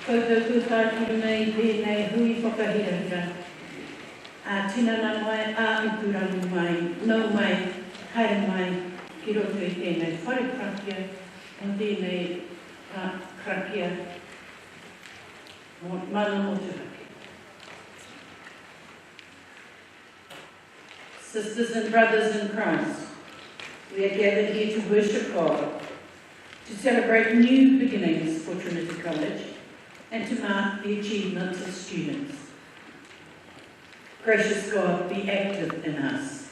Koutou kūtāturu nei tēnei hui whakahirahira. A tinana mai, a ipurangu mai, nau mai, haere mai, ki roto i tēnei whare krakia, o tēnei krakia, mana moturaki. Sisters and brothers in Christ, we are gathered here to worship God, to celebrate new beginnings for Trinity College, and to mark the achievements of students. Gracious God, be active in us.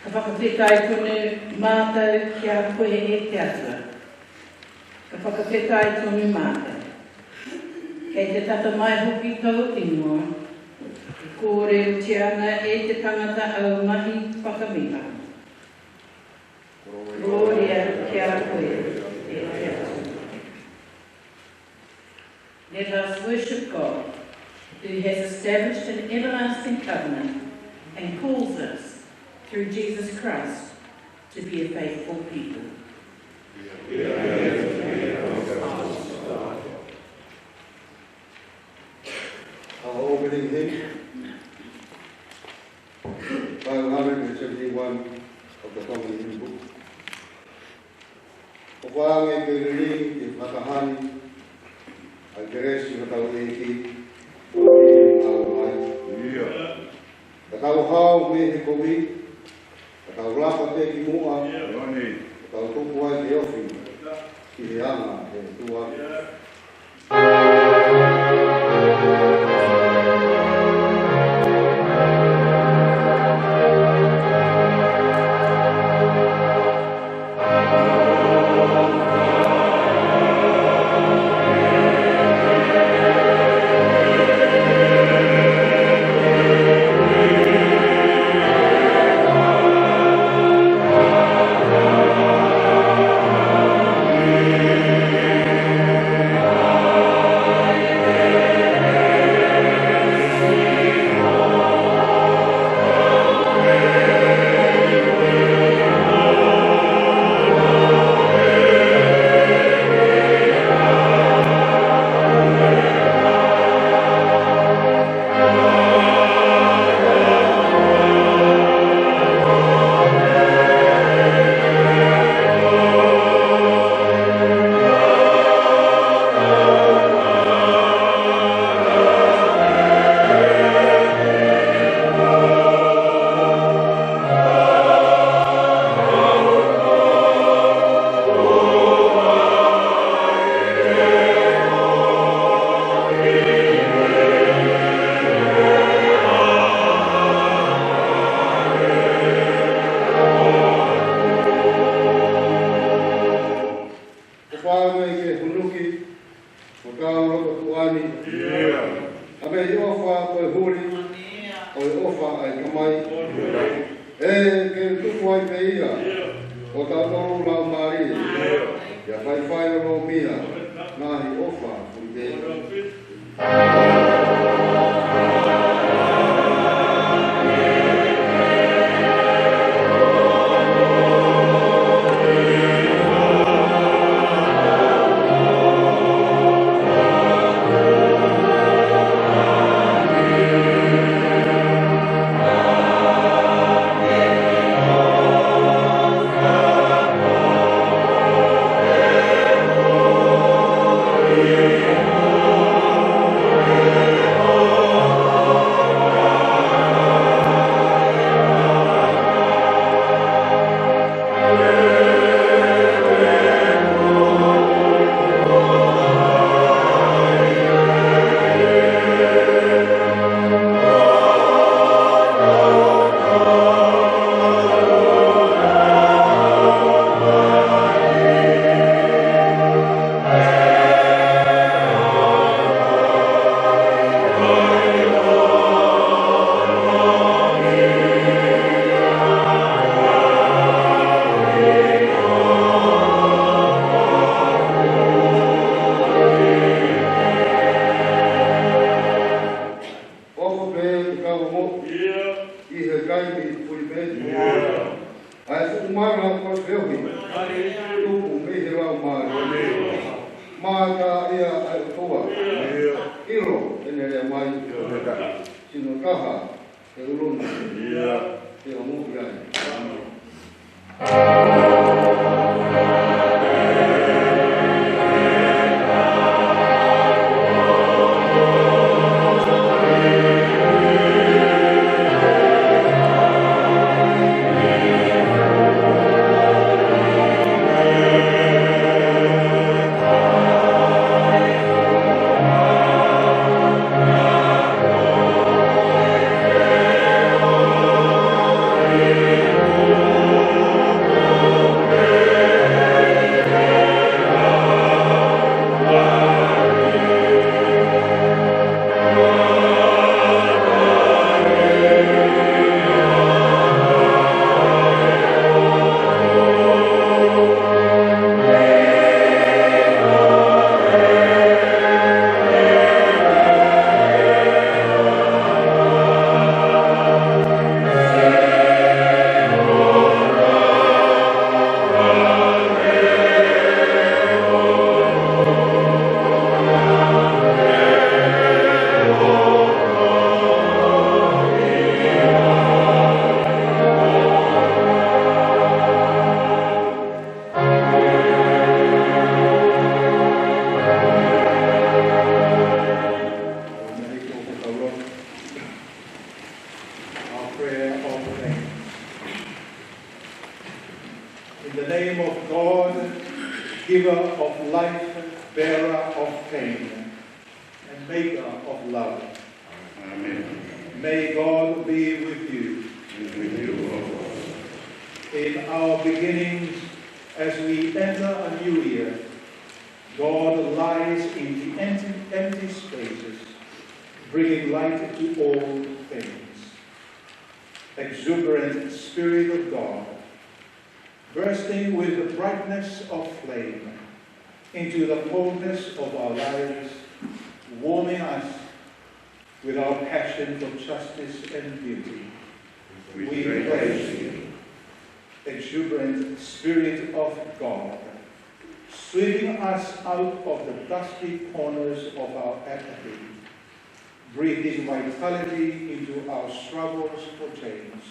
Ka whakawhetai tonu mātou kia koe e te atua. Ka whakawhetai tonu mātou. Kei te tata mai hoki tau ingoa, kōre o te ana e te tangata au mahi whakamiha. Gloria kia koe e te atua. Let us worship God, who has established an everlasting covenant and calls us, through Jesus Christ, to be a faithful people. Our opening hymn, 571 of the Common Hymn Book. O whaange ke rini ki whakahani, a geresi na tau eki, o rini tau mai. Ka tau hao me he kowi, ka tau rapa te ki mua, ka tau tupu ai te ofi, ki he anga he tua. Ai fu mara ko feu. Ai tu maru. Mata ia ai toa. Iro ene le mai. Sino kaha e uruna. Te amu ia. In the name of God, giver of life, bearer of pain, and maker of love. Amen. May God be with you. And with you also. In our beginnings, as we enter a new year, God lies in the empty spaces, bringing light to all things. Exuberant Spirit of God, bursting with the brightness of flame into the wholeness of our lives, warming us with our passion for justice and beauty. We praise you. Exuberant Spirit of God, sweeping us out of the dusty corners of our apathy, breathing vitality into our struggles for change.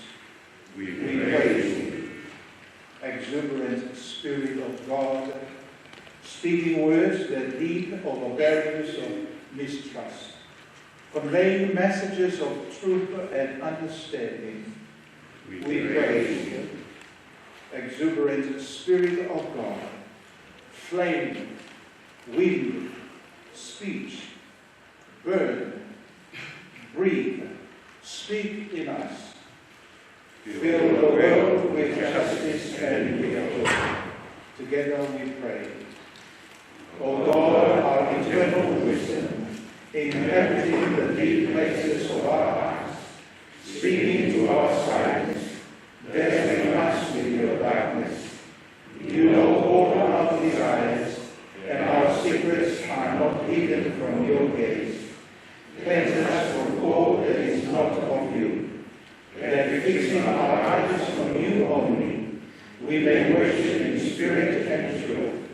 We praise you. Exuberant Spirit of God, speaking words that leap over barriers of mistrust, conveying messages of truth and understanding. We praise you. Exuberant Spirit of God, flame, wind, speech, burn, breathe, speak in us. Fill the world with justice and with hope. Together we pray. O God, our eternal wisdom, inhabiting the deep places of our hearts, speaking to our silence, dazzling us with your darkness. You know all our desires, and our secrets are not hidden from your gaze. Cleanse us from all that is not of you, that fixing our eyes on you only, we may worship in spirit and truth,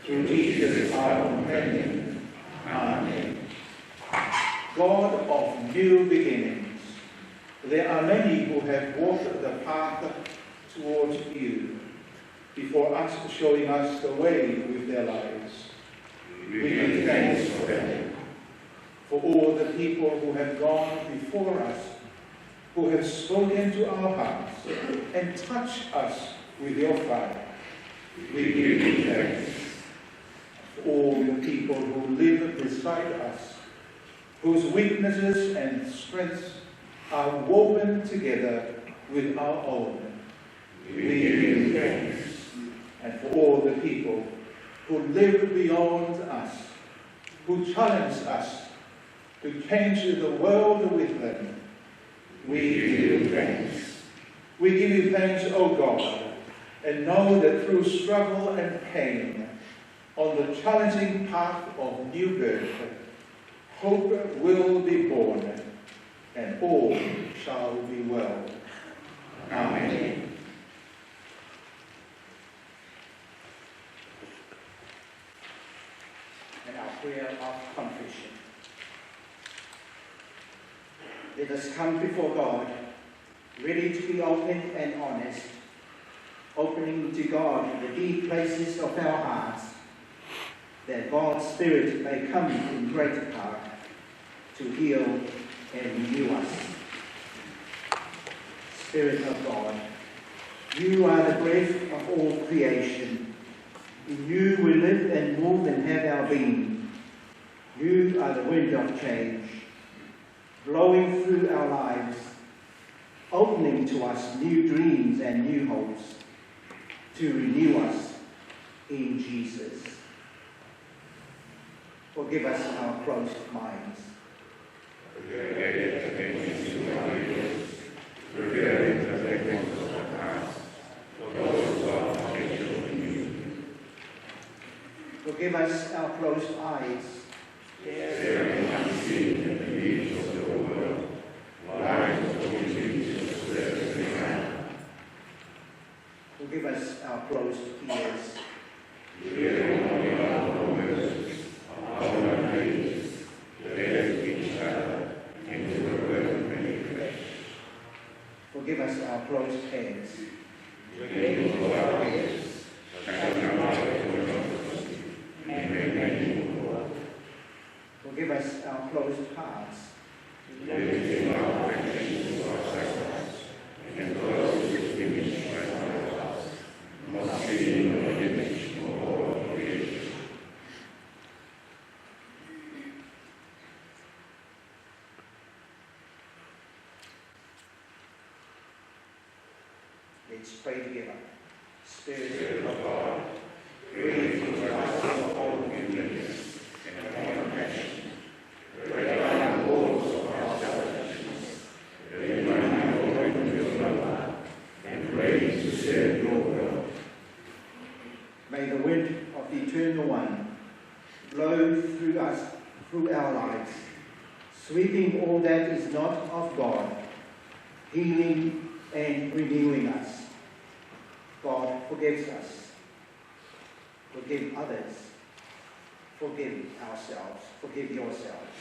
through Jesus our companion. Amen. God of new beginnings, there are many who have walked the path towards you, before us showing us the way with their lives. We give thanks for them, for all the people who have gone before us, who have spoken to our hearts and touched us with your fire. We give you thanks. For all the people who live beside us, whose weaknesses and strengths are woven together with our own. We give you thanks. And for all the people who live beyond us, who challenge us to change the world with them, we give you thanks. We give you thanks, O God, and know that through struggle and pain, on the challenging path of new birth, hope will be born, and all shall be well. Amen. and our prayer of confession. Let us come before God, ready to be open and honest, opening to God the deep places of our hearts, that God's Spirit may come in greater power to heal and renew us. Spirit of God, you are the breath of all creation. In you we live and move and have our being. You are the wind of change, blowing through our lives, opening to us new dreams and new hopes, to renew us in Jesus. Forgive us our closed minds. Forgive us our closed eyes. Forgive us our closed ears. Forgive us our closed hands. Forgive us our closed hearts. Let's pray together. Spirit of God, breathe into us your holy goodness and compassion. Break down the walls of our selfishness. Remind open your love and ready to serve your will. May the wind of the Eternal One blow through us, through our lives, sweeping all that is not of God, healing and renewing us. God forgives us. Forgive others. Forgive ourselves. Forgive yourselves.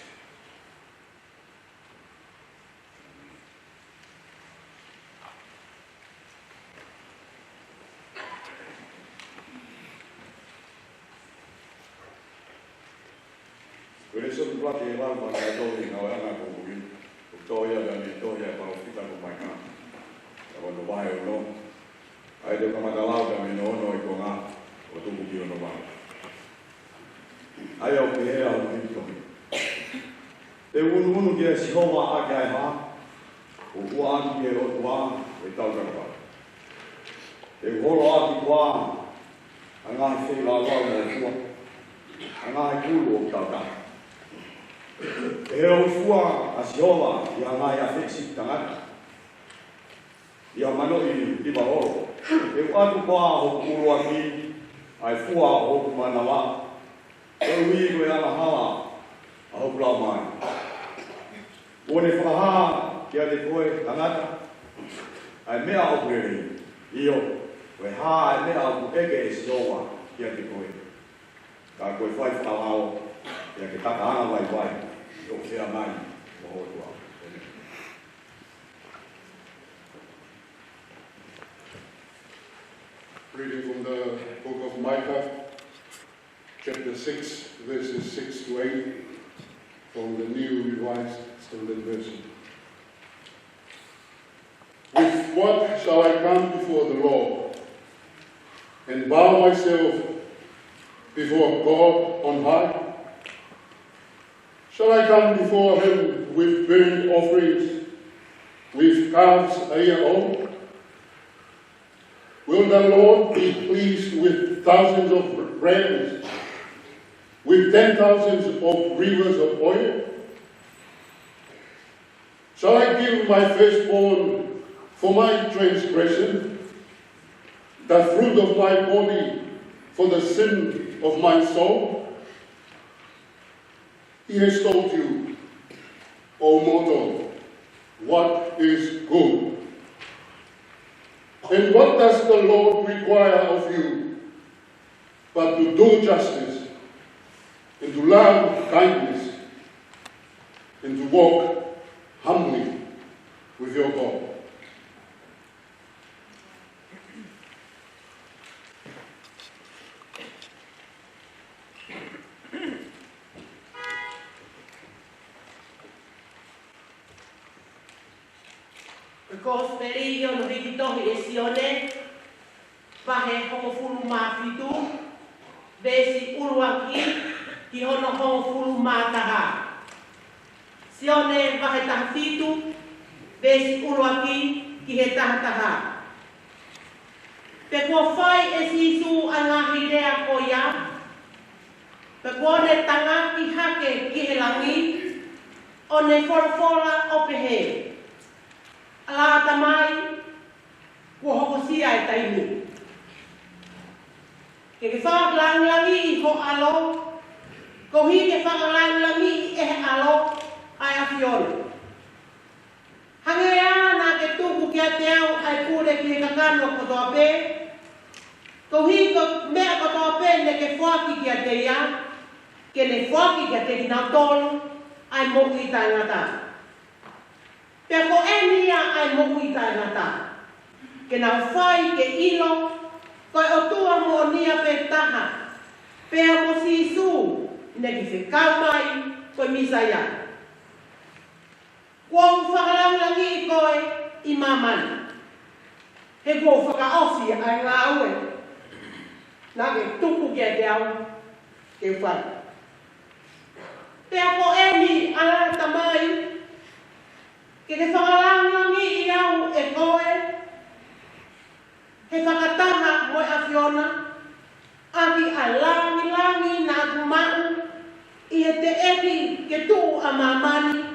When some bloody alarm on my door, you know, I'm not going to Toya and Toya, but I'll pick up my car. I want to buy or no. I don't come at a loud, I mean, no, I go out, or to be on the one. I hope they are going they wouldn't get so much I have, or one year or one without a car. They whole out the one, and I feel like I'm one, and I cool without that. E o fua a siowa ia mai a fixi tangata. Ia mano I mahoro. E atu pa o kurua ki ai fua o manawa. E ui koe ala hala a ho plau mai. One whakaha kia te koe tangata. Ai mea o pere io. Koe ha ai mea o eke e siowa kia te koe. Ka koe whai whakao ia ke taka ana vai vai. Reading from the book of Micah, chapter 6, verses 6 to 8, from the New Revised Standard Version. With what shall I come before the Lord and bow myself before God on high? Shall I come before him with burnt offerings, with calves a year old? Will the Lord be pleased with thousands of rams, with 10,000s of rivers of oil? Shall I give my firstborn for my transgression, the fruit of my body for the sin of my soul? He has told you, O mortal, what is good. And what does the Lord require of you but to do justice and to love kindness, and to walk humbly with your God. Because peri yo no viki tohi e sione, pahe hongo fulu mafitu, besi uruaki, ki hono hongo fulu mataha. Sione pahe tahafitu, besi uruaki, ki he tahataha. Pe kua whai e sisu anga hidea ko ia, pe kua ne tanga ki hake ki he langi, o ne forfora o pehe. Ala tamai, kua hoko sia e tainu. Ke whakalangi i ho alo, ko hi ke whakalangi e alo ai a fiona. Hangea na ke tuku kia te au ai kure ki he kakano kotoa pe, ko hi ko mea kotoa pe ne ke whaki kia te ia, ke ne whaki kia te kina tolu ai moku i tai ngata. Pea ko e nia ai moku i tai ngata. Ke nau whai ke ilo, koe o tua mo nia pe taha. Pea mo sisu, ne ki whekau mai, koe misa ia. Kua whakalangi i koe i mamani. He kua whakaosi ai ngā aue. Nā ke tuku kia te au, ke whai. Pea ko e ni ala tamai, ke te whakalangi i au e koe, he whakataha moe a Fiona, aki a langi nā kumau, i he te eki ke tū a mamani,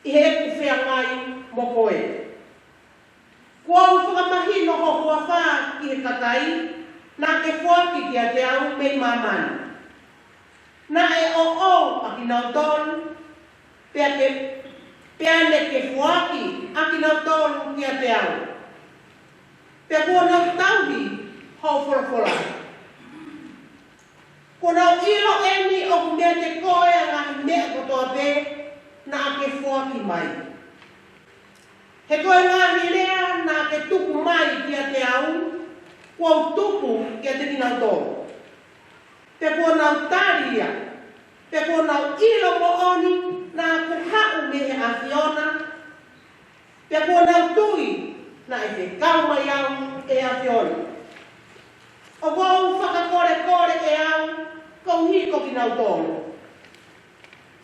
i he eku whea ngai mo koe. Kua u whakamahi no ho kua whā ki he kakai, nā ke whaki kia te au mei mamani. Nā e o aki nau tonu, pea ne ke whaki aki nau tonu kia te au. Pea kua nau tauhi hau whorafora. Kua nau ilo eni o ku mea te koe ngahi mea kotoa pe, nā ke whaki mai. He koe ngahi lea nā ke tuku mai kia te au, kua tuku kia te kinau tonu. Pe kua nau taria, pe kua nau ilo mo oni, nā ku hau me e a Fiona, pe kua nau tui, nā e te kauma iau e a Fiona. O kou whakakore e au, kou hiko ki nau tonu.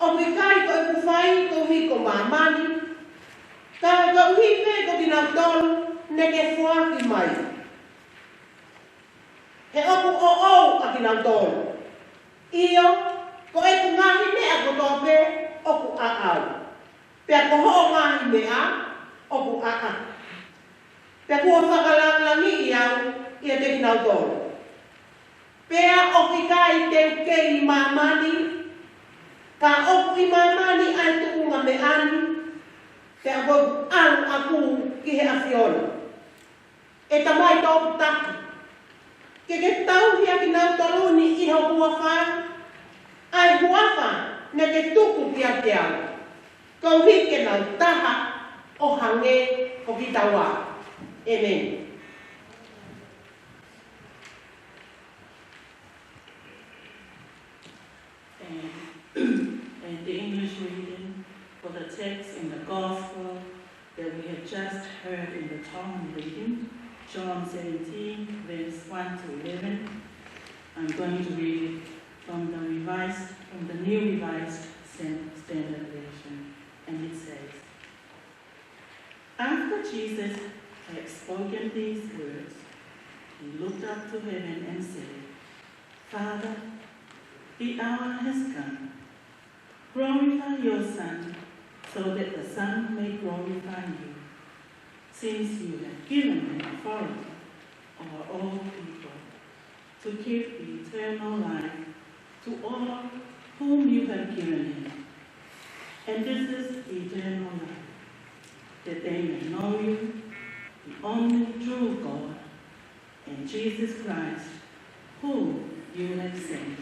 O ki kai ko e kuwhai, kou hiko mamani, ka kou hike ko ki nau tonu, ne ke whaki mai. He oku o a ki nau tonu. Iyo, ko e ku ngahi mea ko tope, oku a au. Pea ko ho ngahi mea, oku a a. Pea kua whakalangi i au, i a te kinau tonu. Pea oki kai te kei mamani, ka oku i mamani ai tukunga me ani, pea koe anu aku ki he a Fiona. E tamai tōku taki. Ke tau hia ki nau toluni i ho huawha, ai huawha ne ke tuku ki a te au. Kau hike nau taha o hange o ki taua. Amen. And the English reading for the text in the Gospel that we have just heard in the Tom reading, John 17, verse 1 to 11. I'm going to read it from the New Revised Standard Version, and it says, After Jesus had spoken these words, he looked up to heaven and said, Father, the hour has come. Glorify your Son, so that the Son may glorify you, since you have given him authority over all people, to give eternal life to all whom you have given him. And this is eternal life, that they may know you, the only true God, and Jesus Christ, whom you have sent.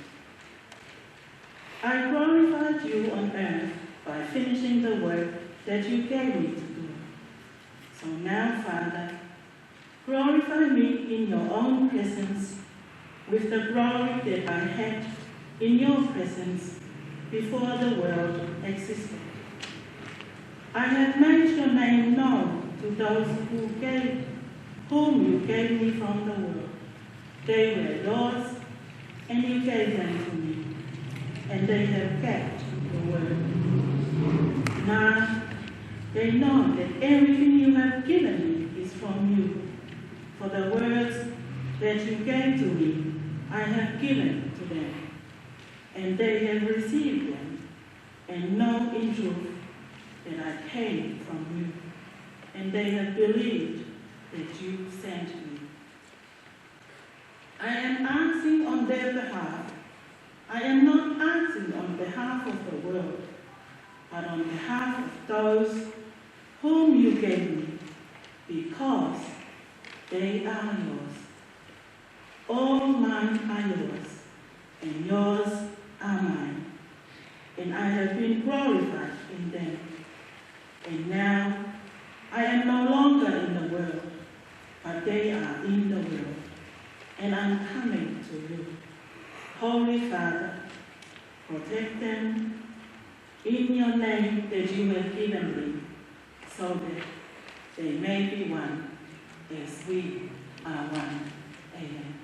I glorified you on earth by finishing the work that you gave me to do. So now, Father, glorify me in your own presence with the glory that I had in your presence before the world existed. I have made your name known to those whom you gave me from the world. They were yours, and you gave them to me, and they have kept your word. Now they know that everything you have given me is from you. For the words that you gave to me, I have given to them, and they have received them, and know in truth that I came from you, and they have believed that you sent me. I am asking on their behalf. I am not asking on behalf of the world, but on behalf of those whom you gave me, because they are yours. All mine are yours, and yours are mine, and I have been glorified in them. And now I am no longer in the world, but they are in the world, and I'm coming to you. Holy Father, protect them in your name that you have given me, so that they may be one as we are one. Amen.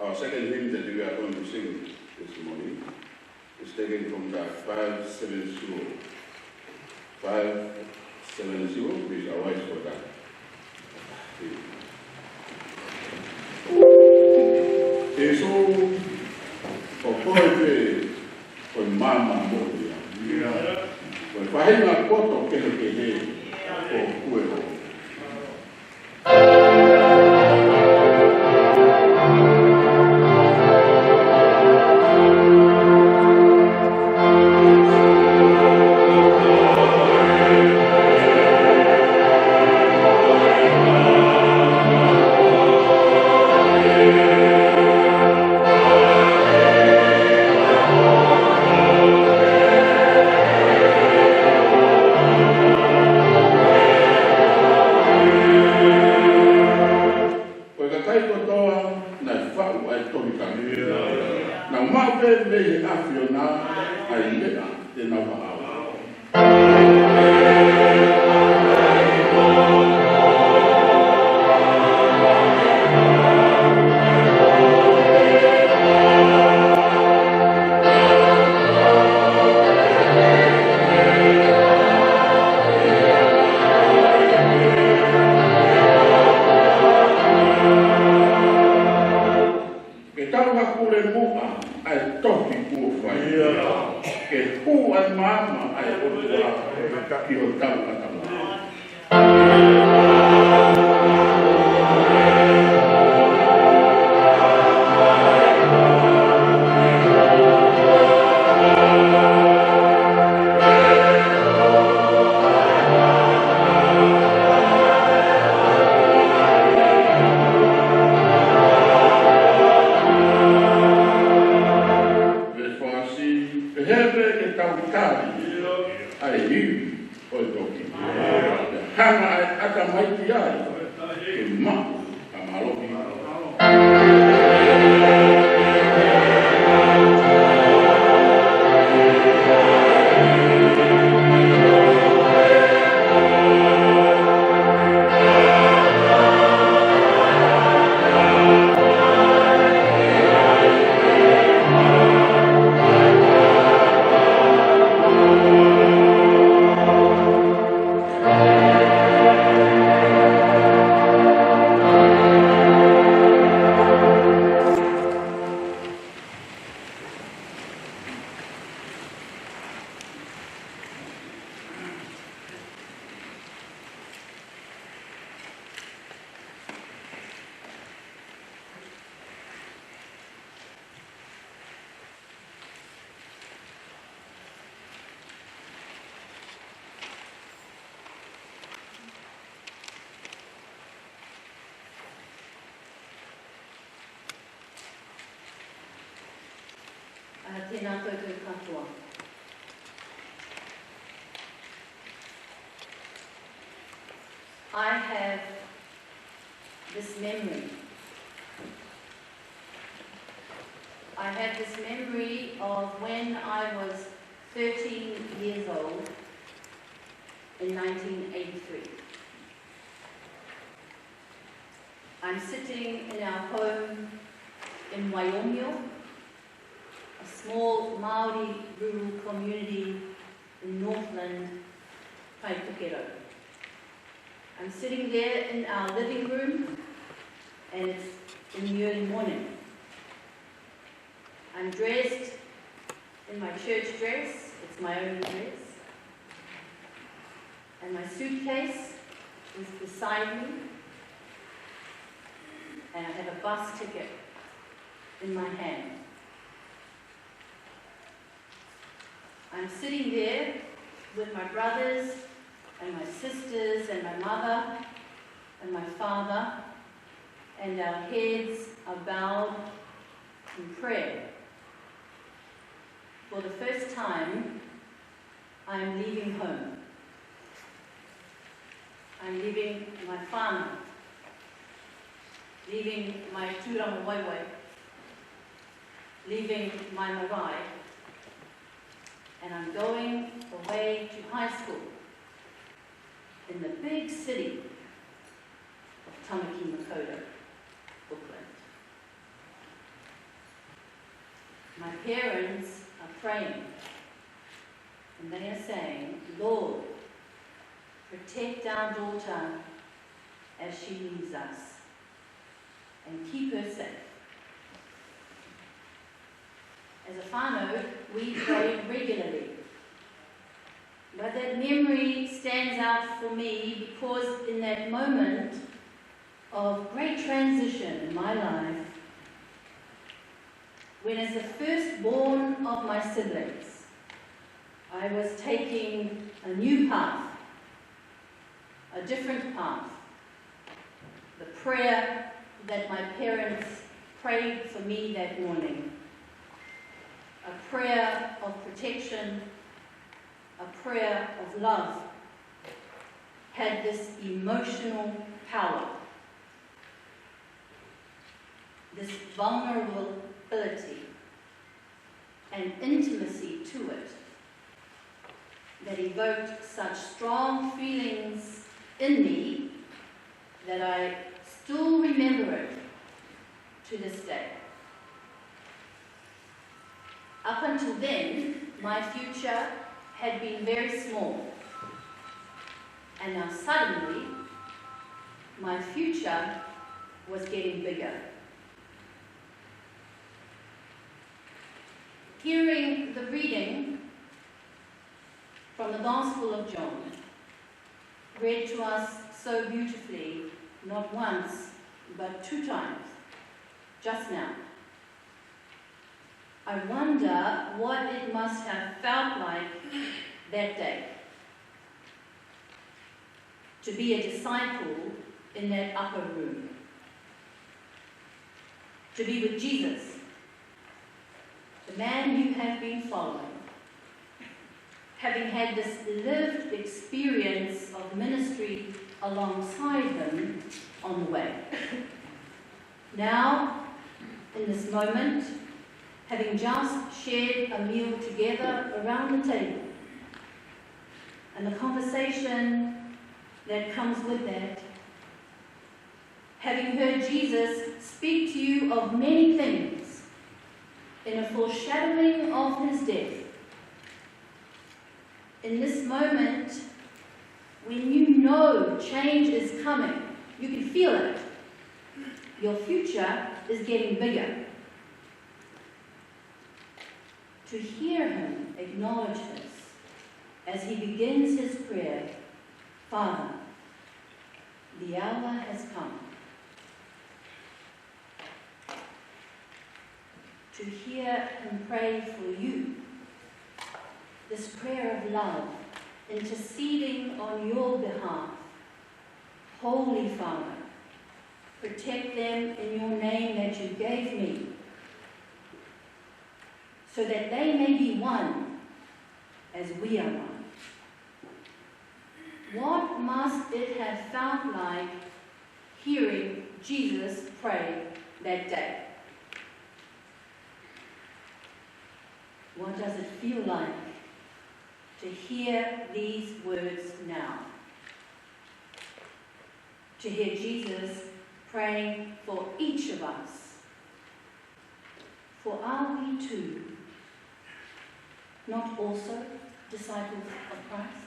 Our second hymn that we are going to sing this morning is taken from the 570. 570, please arise for that. Eso, okoe ko mama moya. Ko fahina koto kele ko kuero. Tēnā koutou katoa. I have this memory. I have this memory of when I was 13 years old in 1983. I'm sitting in our home in Waiohio, a small Māori rural community in Northland, Kaipukero. I'm sitting there in our living room, and it's in the early morning. I'm dressed in my church dress, it's my own dress, and my suitcase is beside me, and I have a bus ticket in my hand. I'm sitting there with my brothers and my sisters and my mother and my father, and our heads are bowed in prayer. For the first time, I'm leaving home. I'm leaving my whānau, leaving my tūranga waiwai, leaving my marae, and I'm going away to high school in the big city of Tamaki Makaurau, Auckland. My parents are praying, and they are saying, Lord, protect our daughter as she leaves us, and keep her safe. As a whānau, we pray regularly. But that memory stands out for me because in that moment of great transition in my life, when as the firstborn of my siblings, I was taking a new path, a different path. The prayer that my parents prayed for me that morning, a prayer of protection, a prayer of love, had this emotional power, this vulnerability and intimacy to it that evoked such strong feelings in me that I still remember it to this day. Up until then, my future had been very small, and now suddenly my future was getting bigger. Hearing the reading from the Gospel of John, read to us so beautifully, not once, but 2 times, just now, I wonder what it must have felt like that day to be a disciple in that upper room, to be with Jesus, the man you have been following, having had this lived experience of ministry alongside him on the way. Now, in this moment, having just shared a meal together around the table, and the conversation that comes with that, having heard Jesus speak to you of many things in a foreshadowing of his death, in this moment, when you know change is coming, you can feel it, your future is getting bigger. To hear him acknowledge this as he begins his prayer, Father, the hour has come. To hear him pray for you, this prayer of love, interceding on your behalf. Holy Father, protect them in your name that you gave me, so that they may be one as we are one. What must it have felt like hearing Jesus pray that day? What does it feel like to hear these words now? To hear Jesus praying for each of us. For are we too not also disciples of Christ?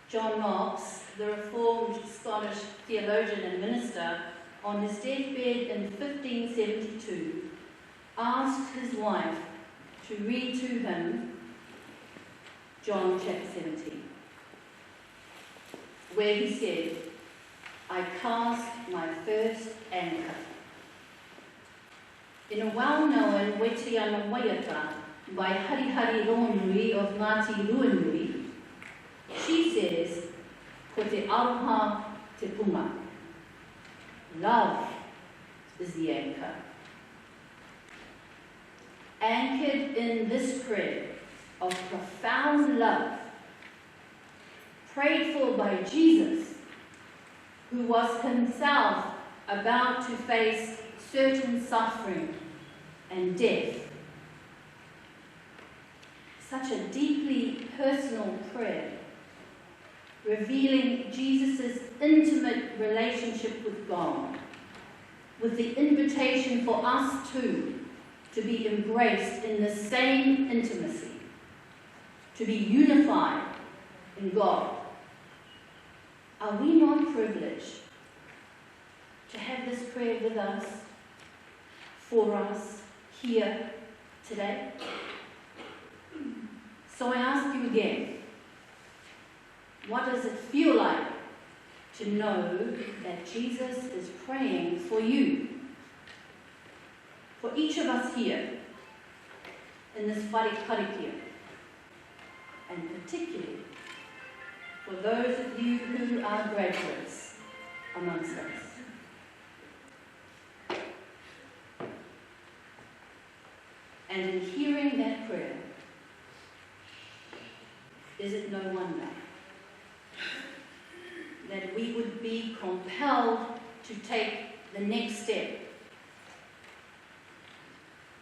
John Knox, the Reformed Scottish theologian and minister, on his deathbed in 1572, asked his wife to read to him John chapter 17, where he said, "I cast my first anchor." In a well-known Wetiana Waiata by Harihari Ronui of Ngāti Ruanui, she says, "Ko te aroha te punga." Love is the anchor. Anchored in this prayer of profound love, prayed for by Jesus, who was himself about to face certain suffering and death. Such a deeply personal prayer, revealing Jesus' intimate relationship with God, with the invitation for us too to be embraced in the same intimacy, to be unified in God. Are we not privileged to have this prayer with us, for us, here, today? So I ask you again, what does it feel like to know that Jesus is praying for you? For each of us here in this Wharekarikia, and particularly for those of you who are graduates amongst us. And in hearing that prayer, is it no wonder that we would be compelled to take the next step,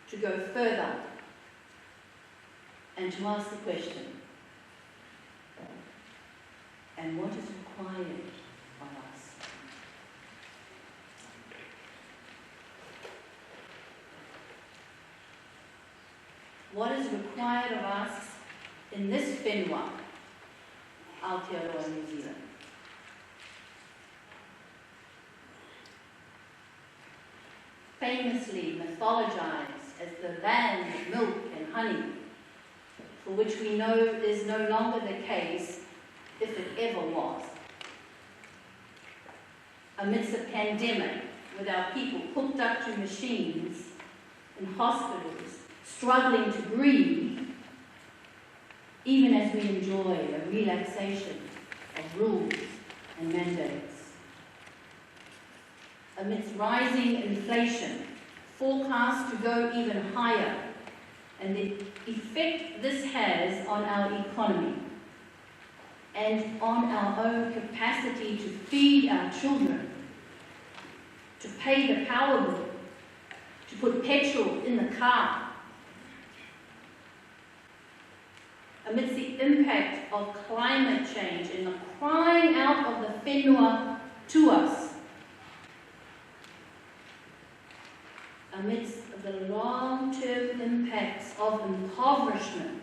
to go further, and to ask the question, and what is required of us? What is required of us in this whenua, Aotearoa, New Zealand? Famously mythologized as the land of milk and honey, for which we know is no longer the case, if it ever was. Amidst a pandemic, with our people hooked up to machines in hospitals, struggling to breathe, even as we enjoy a relaxation of rules and mandates. Amidst rising inflation, forecast to go even higher, and the effect this has on our economy and on our own capacity to feed our children, to pay the power bill, to put petrol in the car. Amidst the impact of climate change and the crying out of the whenua to us, amidst the long-term impacts of impoverishment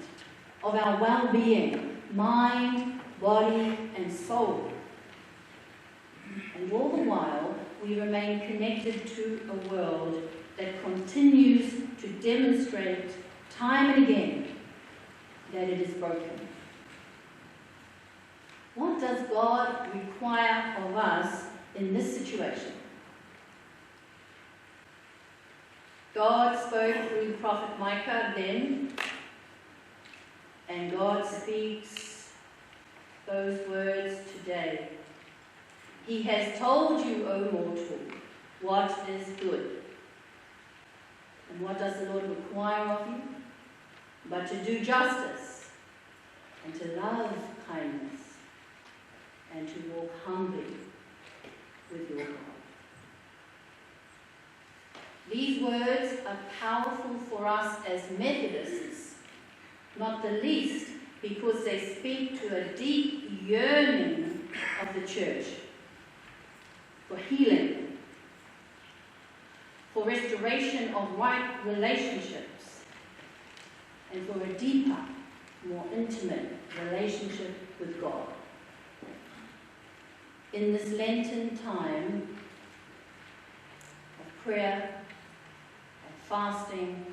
of our well-being, mind, body, and soul. And all the while, we remain connected to a world that continues to demonstrate time and again that it is broken. What does God require of us in this situation? God spoke through the prophet Micah then, and God speaks those words today. He has told you, O mortal, what is good. And what does the Lord require of you? But to do justice, and to love kindness, and to walk humbly with your God. These words are powerful for us as Methodists, not the least because they speak to a deep yearning of the church for healing, for restoration of right relationships, and for a deeper, more intimate relationship with God. In this Lenten time of prayer and fasting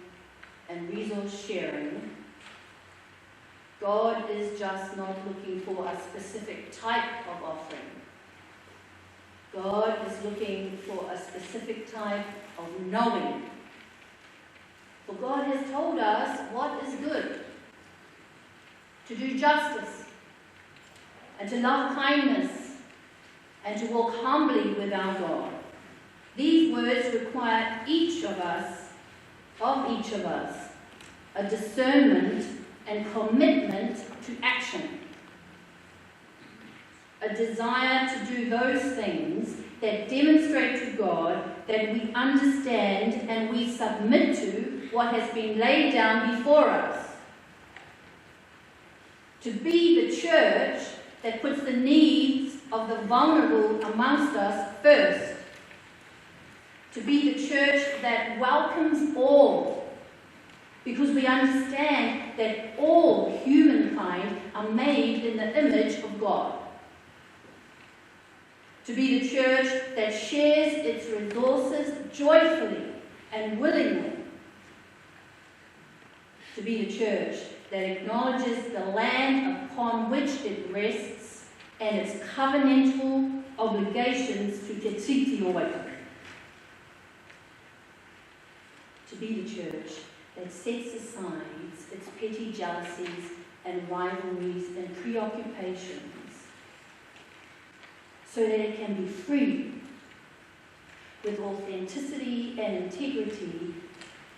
and resource sharing, God is just not looking for a specific type of offering. God is looking for a specific type of knowing. For God has told us what is good: to do justice, and to love kindness, and to walk humbly with our God. These words require each of us, a discernment and commitment to action. A desire to do those things that demonstrate to God that we understand and we submit to what has been laid down before us. To be the church that puts the needs of the vulnerable amongst us first. To be the church that welcomes all, because we understand that all humankind are made in the image of God. To be the church that shares its resources joyfully and willingly. To be the church that acknowledges the land upon which it rests and its covenantal obligations to Te Tiriti o Waikato. To be the church that sets aside its petty jealousies and rivalries and preoccupations so that it can be free with authenticity and integrity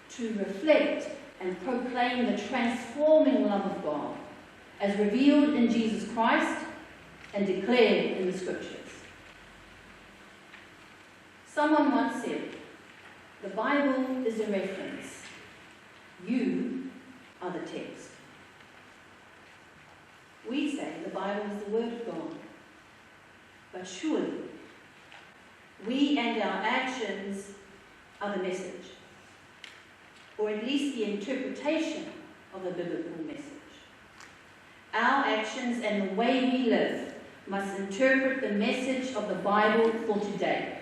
to reflect and proclaim the transforming love of God as revealed in Jesus Christ and declared in the Scriptures. Someone once said, "The Bible is a reference. You are the text." We say the Bible is the Word of God. But surely, we and our actions are the message, or at least the interpretation of the biblical message. Our actions and the way we live must interpret the message of the Bible for today.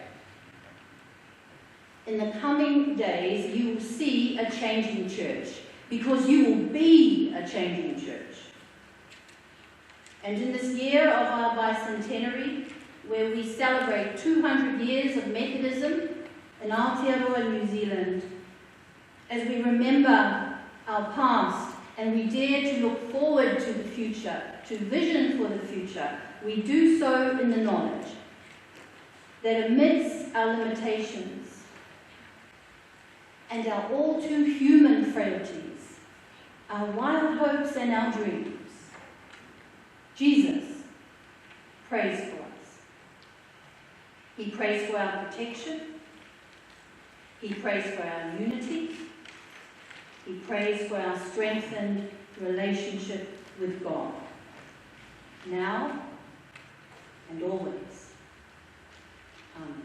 In the coming days, you will see a changing church, because you will be a changing church. And in this year of our bicentenary, where we celebrate 200 years of Methodism in Aotearoa, New Zealand, as we remember our past and we dare to look forward to the future, to vision for the future, we do so in the knowledge that amidst our limitations and our all too human frailties, our wild hopes and our dreams, Jesus prays for us. He prays for our protection. He prays for our unity. He prays for our strengthened relationship with God, now and always. Amen.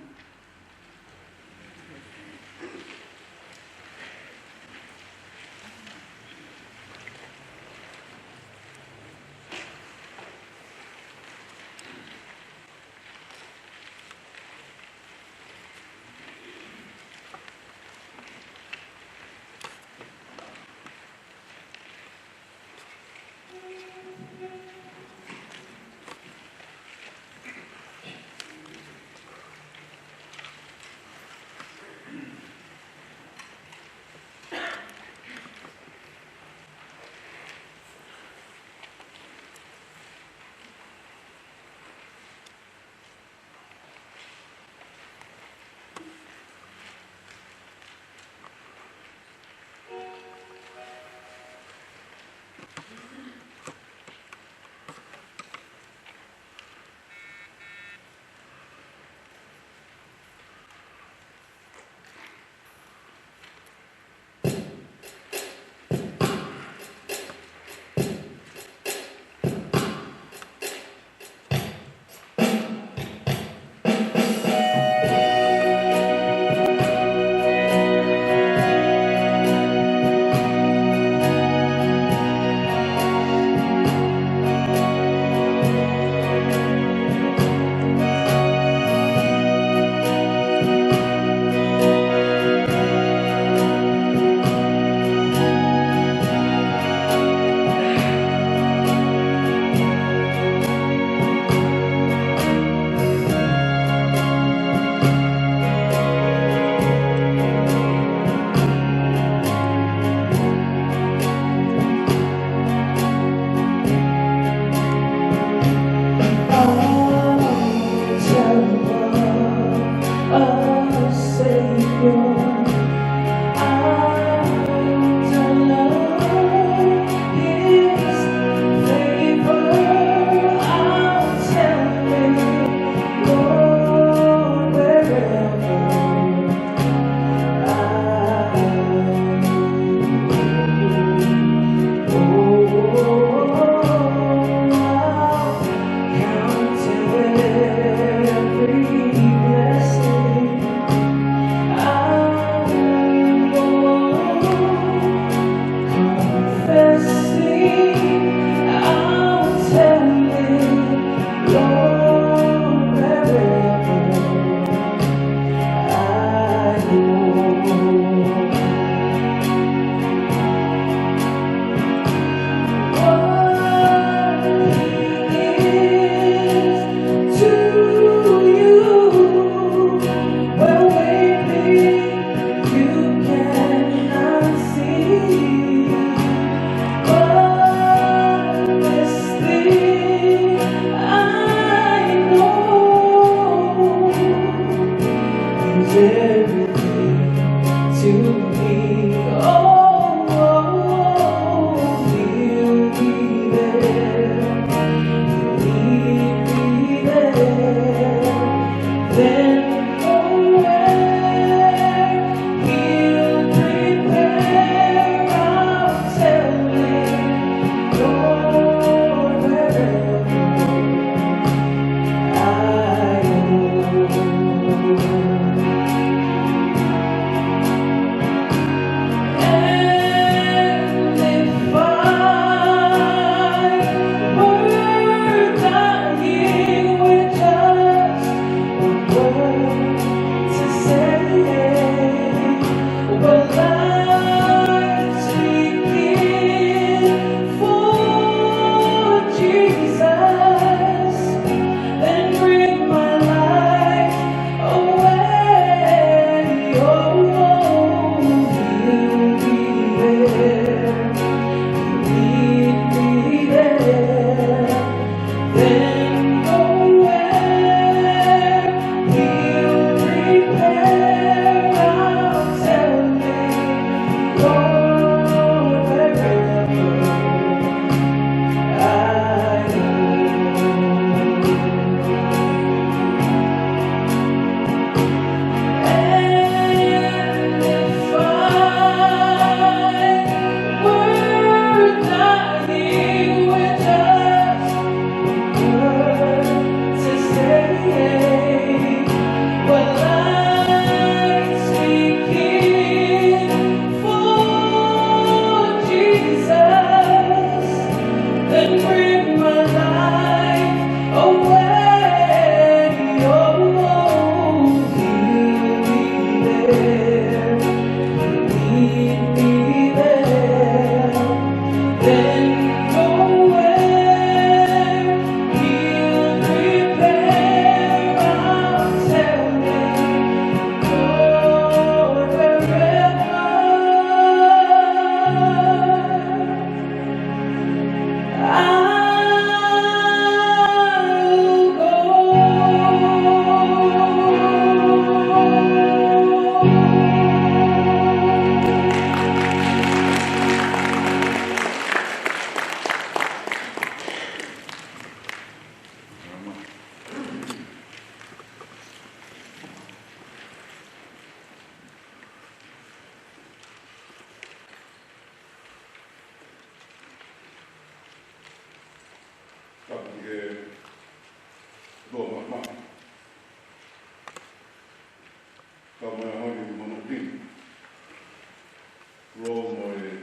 roa mo e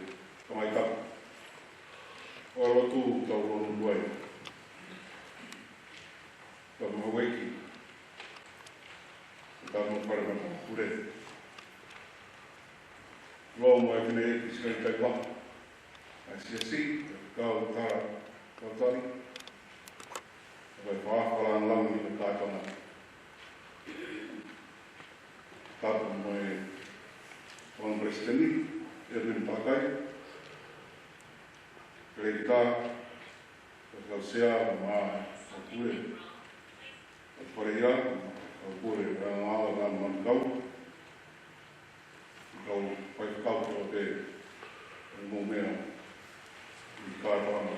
kamaitapa. O rotu tau ronu duai. Tau mahawaiki. Tau mo wharamata kure. Roa mo e kine e kiskai kai wā. A siasi, kau tara, kau tari. Vai whaakaran langi i ka kātana. Tata mo e Juan Presidente, Edwin Pakai. Kare tā, kau sea mā kure. Whareia, kau kure rāngāla rāna man kau. Kau whaikau tō te mō mea i kātana.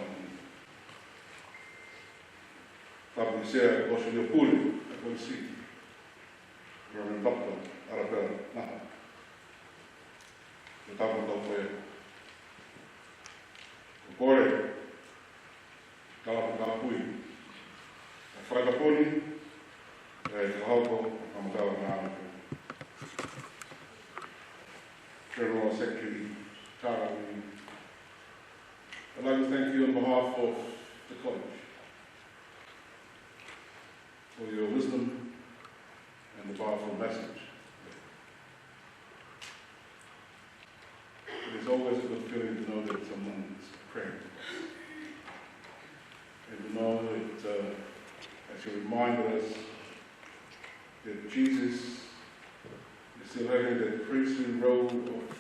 Tāpuni sea kosi leo kure, a koi si. Rāna tapta, arapera, naha. Te tāpuna tau whaia. Kore, kāpu kāpui. E whaikaponi, e te hauko, kamatawa ngā atu. General Secretary Tara, I'd like to thank you on behalf of the college for your wisdom and the powerful message. It is always a good feeling to know that someone is praying. And to know that, as you reminded us, that Jesus is still having that priestly role of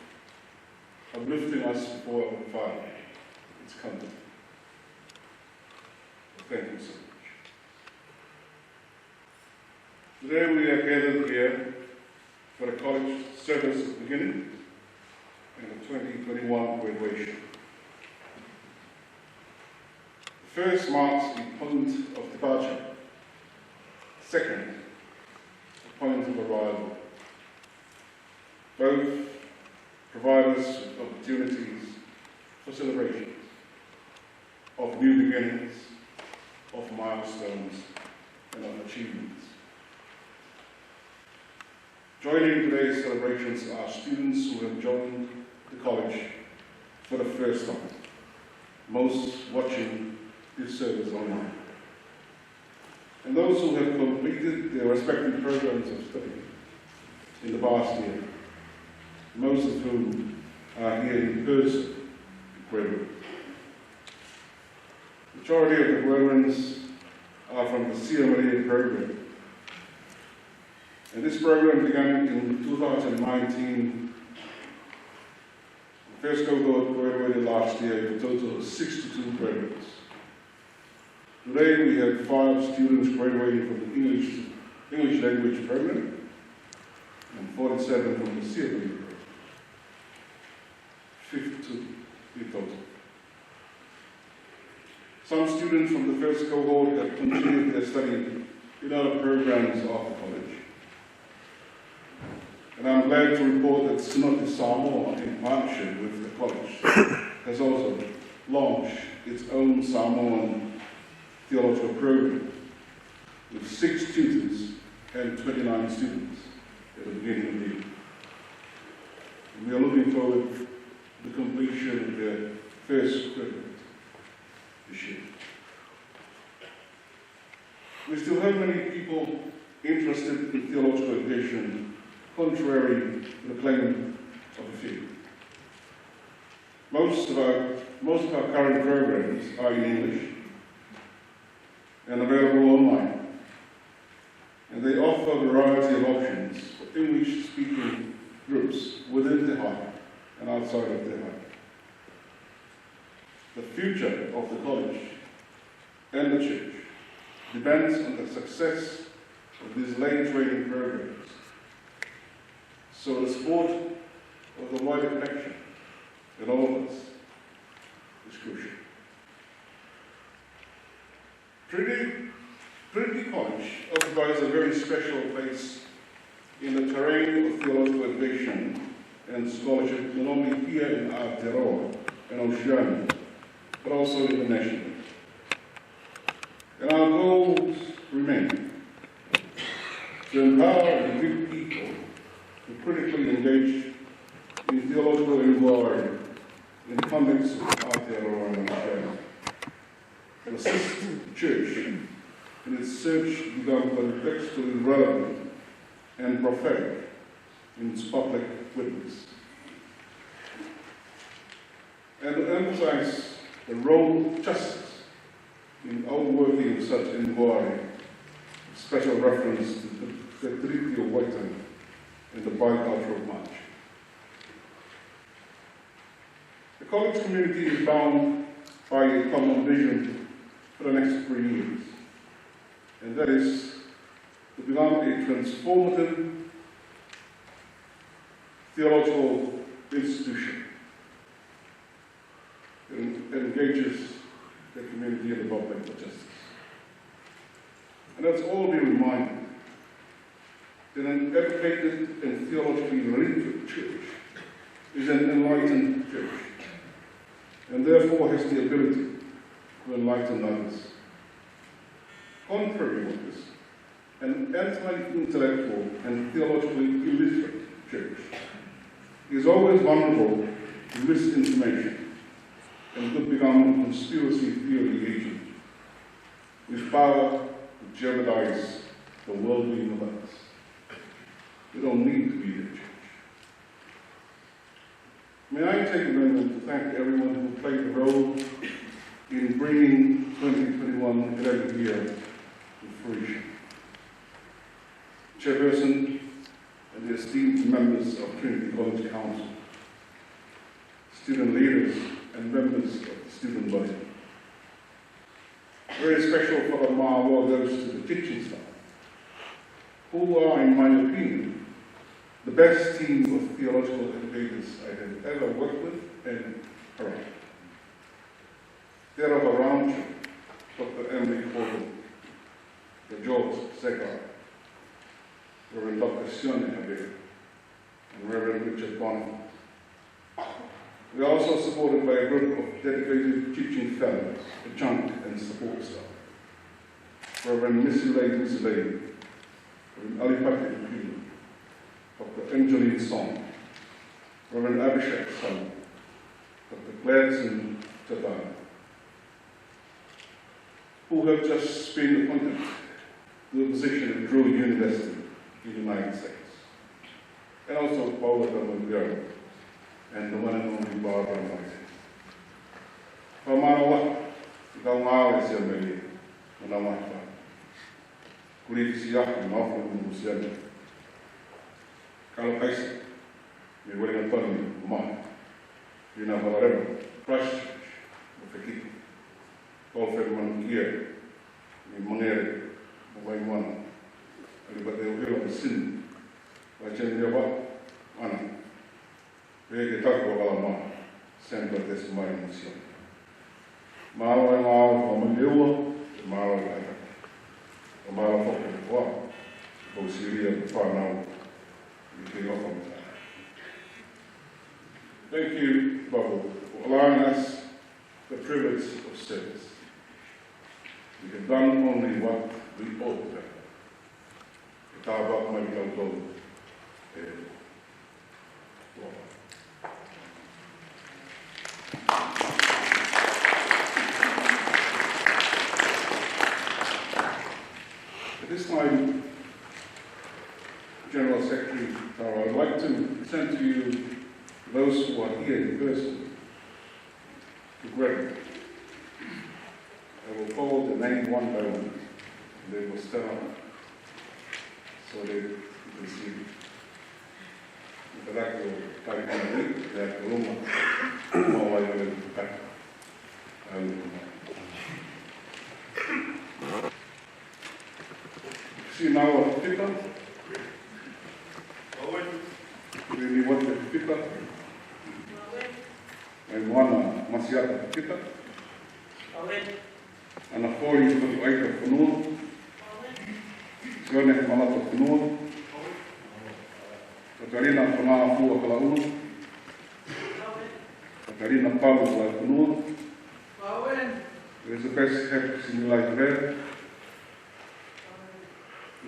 uplifting us before our Father. It's coming. So thank you so much. Today we are gathered here for the college service beginning and the 2021 graduation. The first marks the point of departure. Second, the point of arrival. Both provide us with opportunities for celebrations of new beginnings, of milestones, and of achievements. Joining today's celebrations are students who have joined the college for the first time, most watching this service online, and those who have completed their respective programs of study in the past year, most of whom are here in person in Quebec. The majority of the graduates are from the CMA program. And this program began in 2019. The first cohort graduated last year with a total of 62 graduates. Today we have 5 students graduating from the English language program and 47 from the CMA program. 52 in total. Some students from the first cohort have continued their study in other programs of the college. And I'm glad to report that Synod Samoa, in partnership with the college, has also launched its own Samoan theological program with 6 tutors and 29 students at the beginning of the year. And we are looking forward to the completion of their first program this year. We still have many people interested in theological education, contrary to the claim of a few. Most of our current programs are in English and available online, and they offer a variety of options for English-speaking groups within the high and outside of the high. The future of the college and the church depends on the success of these lay training programs. So the support of the wider connection in all of us is crucial. Trinity College occupies a very special place in the terrain of theological education and scholarship, not only here in Aotearoa and Oceania, but also internationally. And our goals remain to empower and equip people to critically engage in theological inquiry in the context of Aotearoa and Australia, and assist the Church in its search to become contextually relevant and prophetic in its public witness, and to emphasize the role of justice in outworking of such inquiry, special reference to the Treaty of Waitangi and the Bicultural March. The college community is bound by a common vision for the next 3 years, and that is to become a transformative theological institution that engages the community and the public for justice. And let's all be reminded that an educated and theologically literate church is an enlightened church, and therefore has the ability to enlighten others. Contrary to this, an anti-intellectual and theologically illiterate church is always vulnerable to misinformation and could become a conspiracy theory agent with power to jeopardize the well-being of others. We don't need to be that church. May I take a moment to thank everyone who played a role in bringing 2021 academic year to fruition. Chairperson and the esteemed members of Trinity College Council, student leaders and members of the student body. Very special for the Mawa goes to the teaching staff, who are, in my opinion, the best team of theological educators I have ever worked with and around. They are around you, Dr. Emily Corbin, Dr. George Segar, Reverend Dr. Sione Habib, and Reverend Richard Bonner. We are also supported by a group of dedicated teaching fellows, adjunct and support staff. Reverend Missy Layton Sibay, Reverend Ali Patrick Pugh, Dr. Angeline Song, Reverend Abhishek Song, Dr. Gladson Tatana, who have just been appointed to the position at Drew University in the United States, and also Paula Damondiaro, and the one and only Barbara White. Pamanawa, ikaw nga ay siya may manawat pa. Kulit siya ang mawag ng musyan. Kalau kaisa, may walang anton umah. Yun ang malarema, Christchurch, mapakit. Paul Mankier, may mangere, mabay mana. Alibat ay ulo ang sin. Bacan niya ba? Ano? Kaya kita ko kalama, sempre desse mais emoção. Maro é uma aula como eu, maro é uma aula foco de boa, ou seria para não me Thank you, Babu, for allowing us the privilege of service. We have done only what we ought to have. Itaba mai tautou. At this time, General Secretary Tara, I would like to present to you those who are here in person to Greg. I will call the name one by one, and they will stand up so that you can see. Interact with Tarikana, that room, all I will back. See now a picture. Really what the picture. And one Masiata picture. And a 40 to the right of Funun. Sone Malato Funun. Katarina Fana Fua Kalaunu. Katarina Pablo Kalaunu. There's the best help in like that.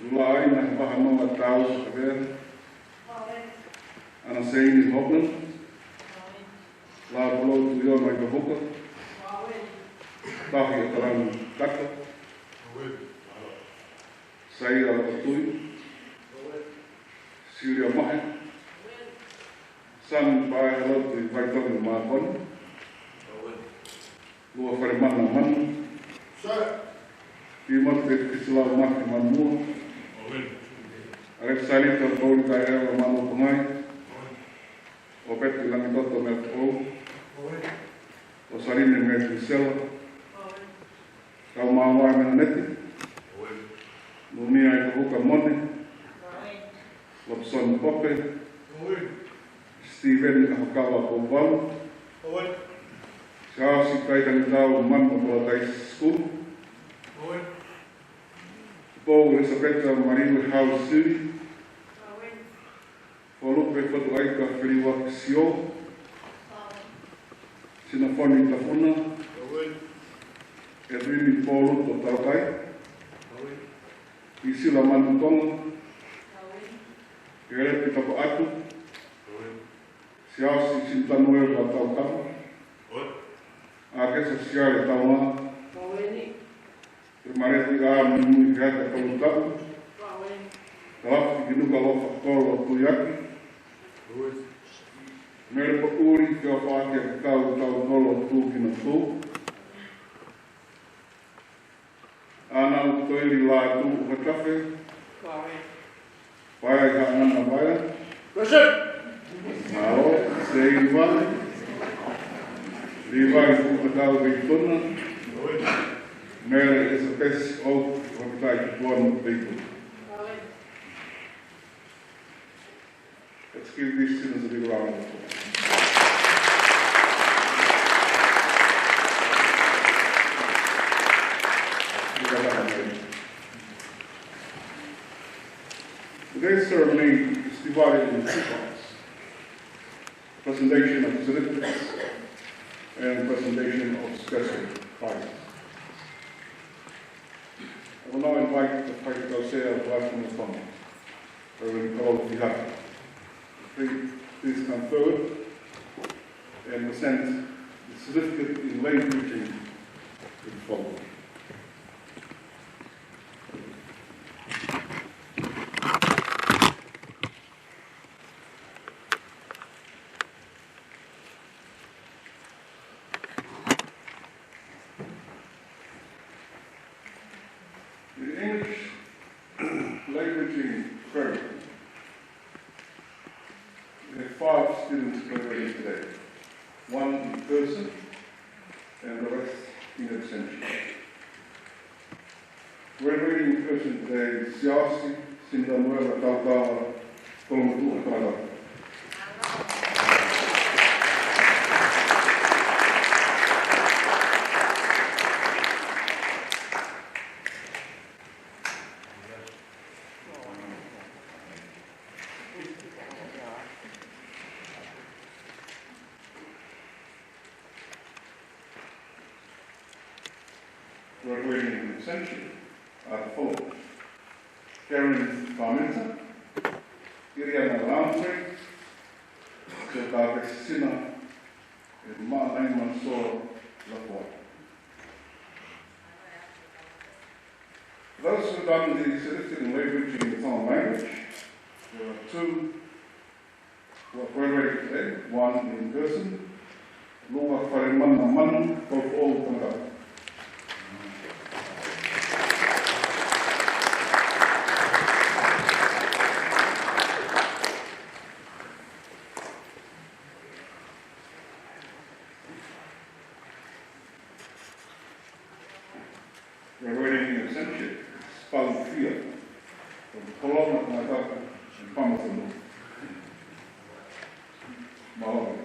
Zulai na Bahama Taos Kaber. Ana Saini Hopland. La polo tu yo mai ka hoka. Tahi o tarang kata. Sai ala tui. Siria mahe. Sam pai ala tu vai tonu ma kon. Lua whare mana manu. Ki mate kisila maki manua. Arek sali ka tolu ka ewa manu pungai. O peti langi toto me o. O sarine me kisela. Kau mawai mena neti. Nuni ai ka huka mone. Lopson pope. Steven ka hakawa po walu. Siya si kai kani tau man po pala tai school. Po Elisabetta Mariu House City. Olupe whatu aika whiriwa sio. Sinafoni tafuna. Edwini Polo to taukai. Isila manu tonga. Ere pita po atu. Siasi sintanuel ka taukama. Akesa siare taunga. Mareti a munu hata kautapu. Kalafu kinuka lofa kolo tuyaki. Mere pa uri kia whaakia kau kolo tūkina tū. Ana utoiri la tū ukatafe. Waya ka ngana waya. Nao, se iwale. Liwai ukatau veitona. Mere is a best of what I want people. Let's give these students a big round of applause. Today's ceremony is divided into two parts. Presentation of certificates and presentation of special prizes. I will now invite the Patrick Garcia of Washington Fund, Reverend Carl Fihata. Please come forward and present the certificate in lay preaching to the following. The English language prayer. We have 5 students graduating today. 1 in person and the rest in absentia. Graduating in person today is Siasi Sindanuela Taukawa Kolomutu Akala. Graduating in absentia are the following: Karen Parmenta, Iriana Lamfrey, Jota Vecina, and Marlene Mansour Lapointe. Those who have done the certificate in language in the Tongan language, there are 2 who are graduating today, 1 in person. Lunga Wharemana Manu, both all Tonga. Graduating in absentia, Spal Fia, from Colonna, Nataka, and Pamatunu. Malawi.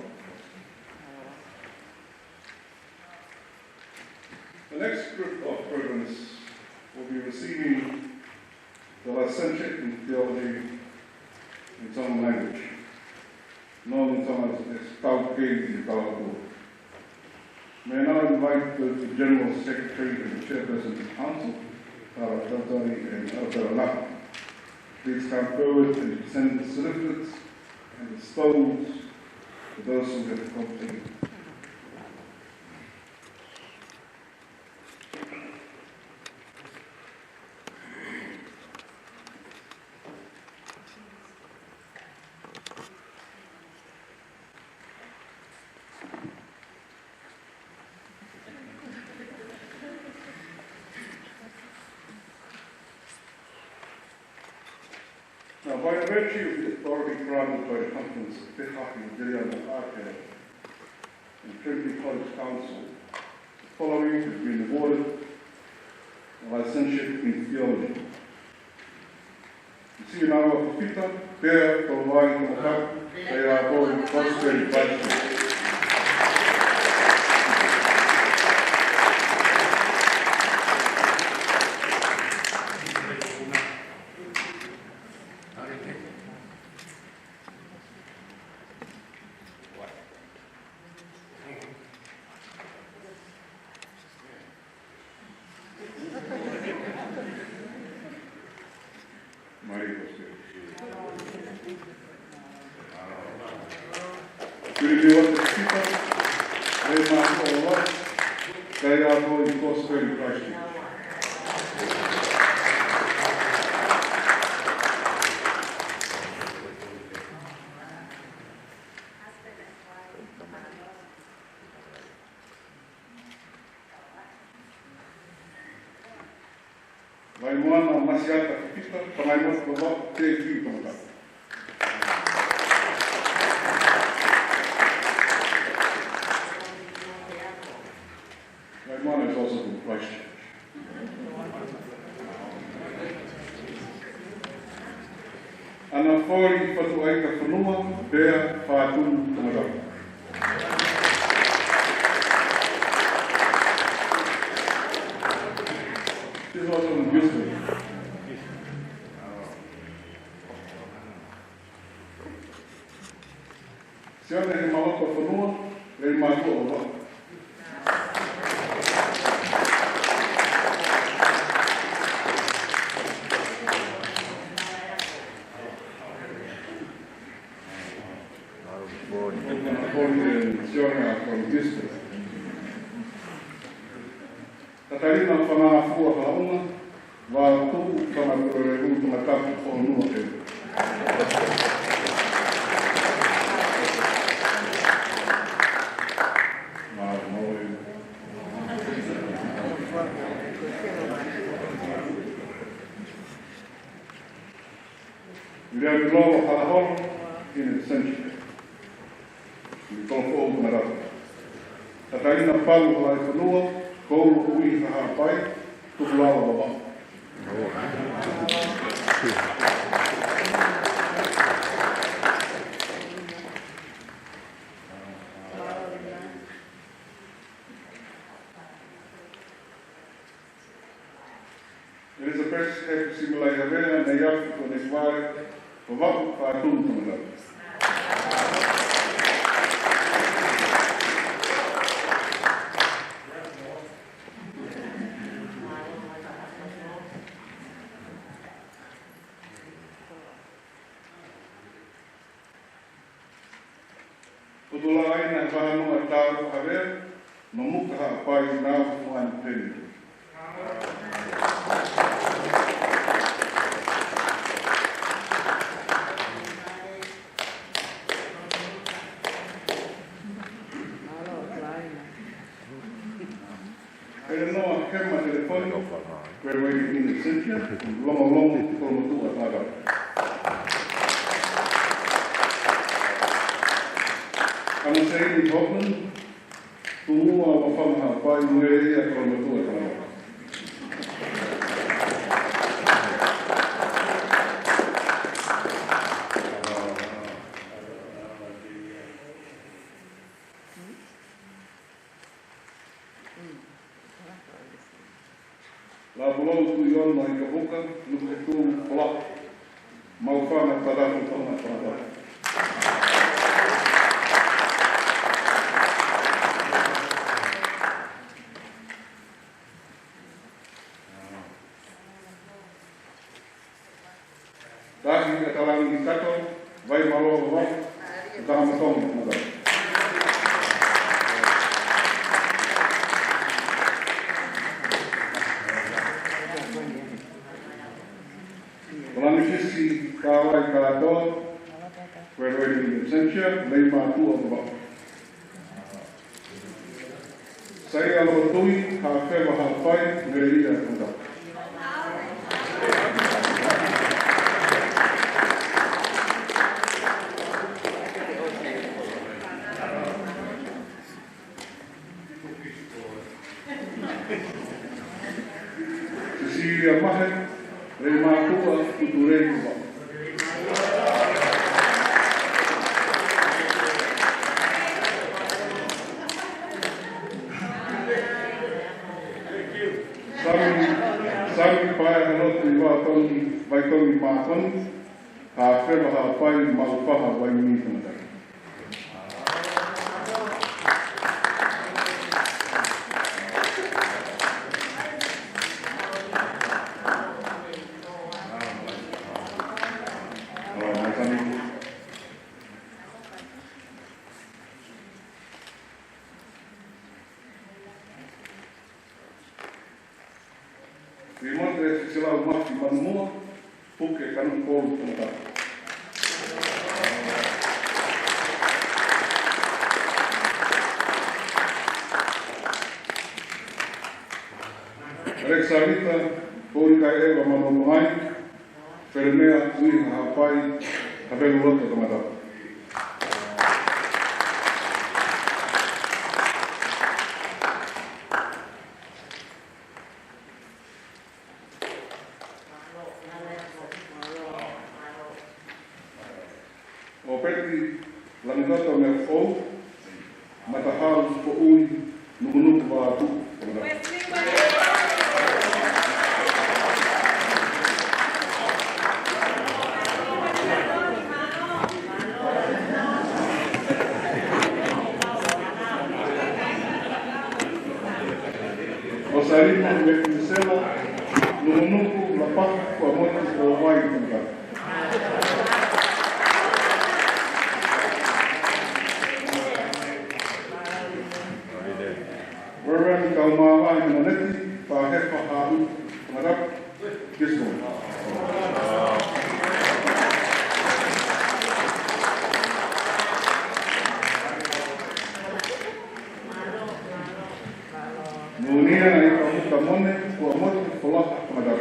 The next group of programs will be receiving the licentiate in theology in Tongan language, known in Tongan as Taukei Tauku. May I now invite the General Secretary and Chairperson of the Council, Tara Tantari and Arthur Laka. Please come forward and present the certificates and the stones to those who have completed by virtue of the authority granted by the Conference of Pihaki Dilian Ake and Trinity College Council, the following has been awarded a licentiate in theology. Si na o fita, pea to vai no ka, kaya ako prosperity Bible. Vai moana masiata kipita, panai mo ko te ki ko. My mom is also from Christchurch. Ana fori patu ai ka whanua, pea whātunu tamarau. She's also from Houston. Se ana he maloko whanua, rei mātua o wā. From Houston. Katarina whanaa fua haunga, wā tuku whanakore utuma tapu whanua te. Mā moe. Rea mi loa halahoro, in essential. Mi tōko o marau. Katarina pau o lai whanua, kou ui haha pai, tuku lawa wawa. It is a precious heck to simulate a rea, nei afu ko nei whare, ko waku whātunu tamarau. Kutula ai na whanua tāu harea, no muka haa pai nāu whaani tēnei. Kaya noa kema telefoni, kwe wei ni Cynthia, longo kolomotua tāra. Ana Saini Hoffman, tuua wa whamaha pai ngere ia kolomotua tāra. La bulou tu yon mai ka boka, nuke tu polak. Mau whana tarafu tona whanata. Tāki ka tarangi i kato, vai maloa wa, tāmatonga kumata. Polanifici kāwai kātoa, koe roi ni Cynthia, lei mātua wa. Sai aloha tui, hā whewa hā pai, ngere ia kunda. kia mahe, rei mātua, uturei kua. Sami pae hanotu I wātoni, vai tongi mātoni, ha whewa ha pai mau paha vai mītanatari. Vi monte e se lau maki manumua, puke kanu kōru tōtā. Reksarita, pōri kai ewa manomu ai, where mea ui hapai, hawelu roto kamatau. O peti langoto me o matahau po ui nukunuku wa atu. O sarima me kusela nukunuku la paka kwa moiti o wai tunga. Reverend Kalmawa Maneti, Pahepa Haru, Madap, Gismo. Nunia na ikamuka mone, kuamote, kolaka, Madap.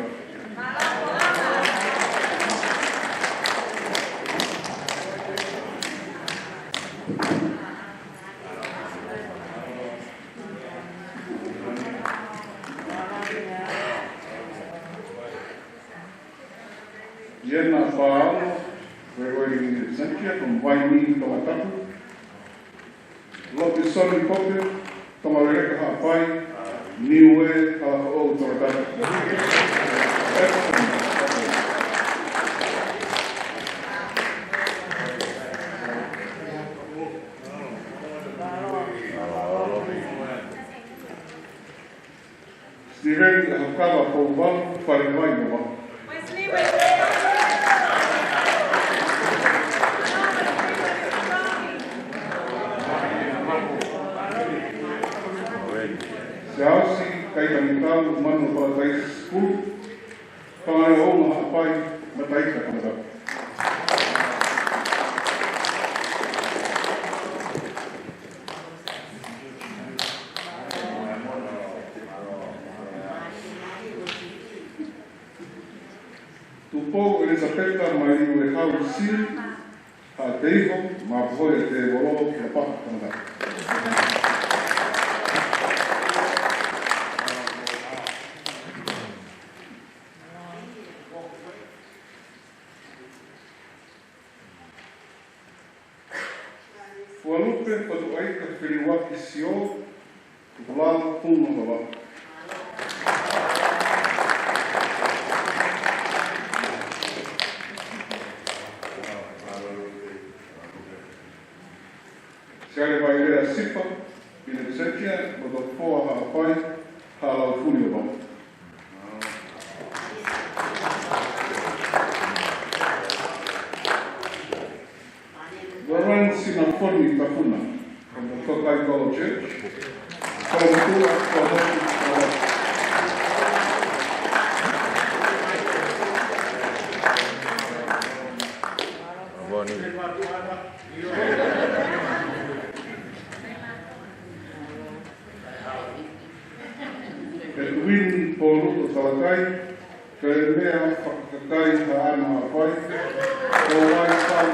Iena whaano, wewoi Sankia, from Waini, Tawatapu. Lote Soni Pope, Tamareka Hapai, Niue, Kalako, Tawatapu. Steven Hakava Pouvan, Wharewainova. Se ausi kai kamitau manu palatai skulu, kamare o maha pai mataika kamitau. Tupo Elisabetta mai ue hau siri, ha teiho, ma poe te wolo la paha kamitau. Fualupe patu aika whiriwaki sio, kukulala puno hawa. Siare vai rea sipa, pine sekia, moto poa hapai, halau funi hawa. Warren Sinafoni Tafuna from the Tokai Golo Church, from Kula Kwamotu. Edwin Polu Talakai, Kaimea Kakai Haana Hapai, Kawai Pai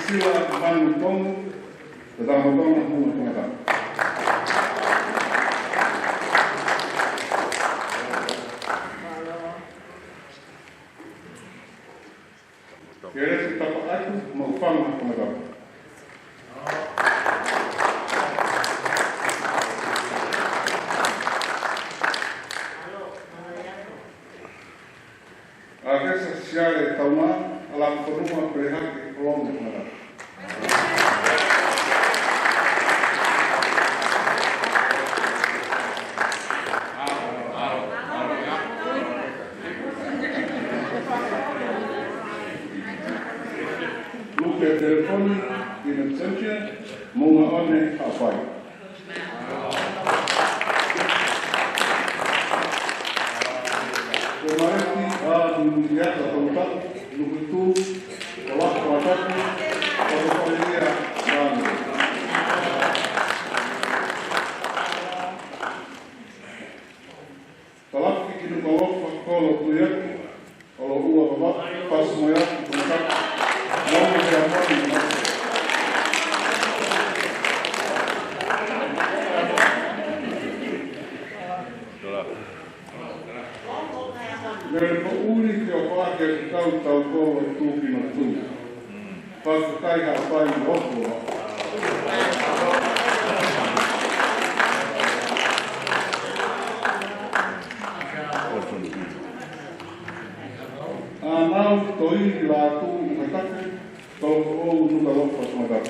Priscilla Van Tong, the Damadona Huma. Queres que tapa aqui, uma fama como é. A vez se há tauma, ela forma perha que longo para. Luke telefone in absentia, monga one afai. Yata tempat lukutu olah kuatatu korea dan talak kini kolok kalau tuyat kalau uang bapak pas moya tempat mau siapa di Nel unico che cauta un po' il tuo prima tu. Fatto stai a fare il vostro. Now toi la tu metate, to o nulla lo posso magari.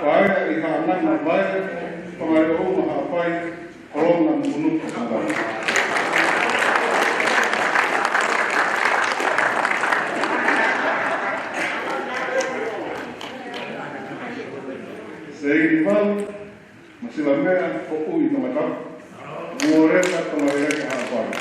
Kaya ihanan na bayan, pangayon mahapay, kolong ng bunot na bayan. Sa inival, masilamea po uwi na matap, muoren at tumayag kahapay.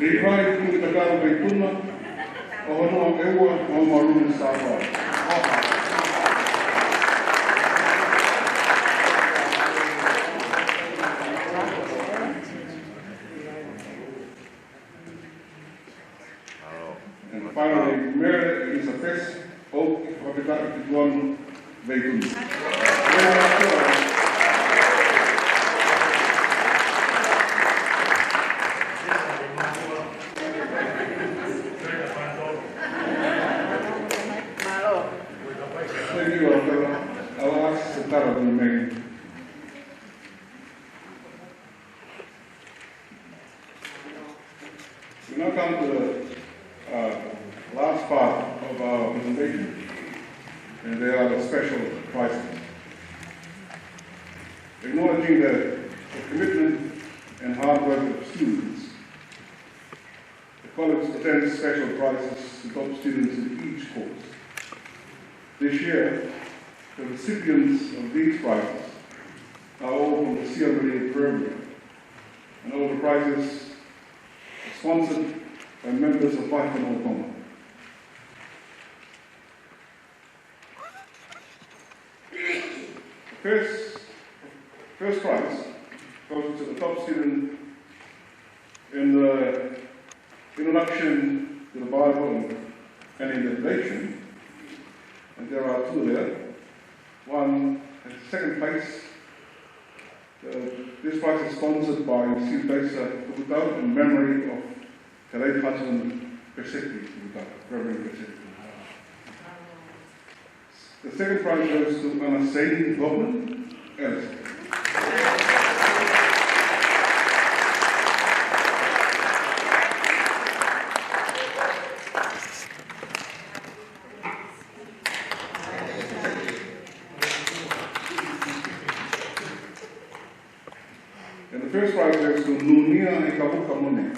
Lihai kung itakaro kay Tuna, o ano ang ewa o marunong sa awa. And finally, Mary Elizabeth, ook kapitaal Juan Veitun. We now come to the last part of our presentation, and they are the special prizes. Acknowledging the commitment and hard work of students, the college presents special prizes to top students in each course. This year, the recipients of these prizes are all from the CLA program, and all the prizes are sponsored by members of Python Okoma. The first prize goes to the top student in the introduction to the Bible and in the Revelation, and there are two there. One at second place. This prize is sponsored by Silvesa Kubutau in memory of the late husband Peseki Kubutau, Reverend Peseki. The second prize goes to Anasani Goblin, Ellis. And the first prize goes to Nunia Ikabukamune.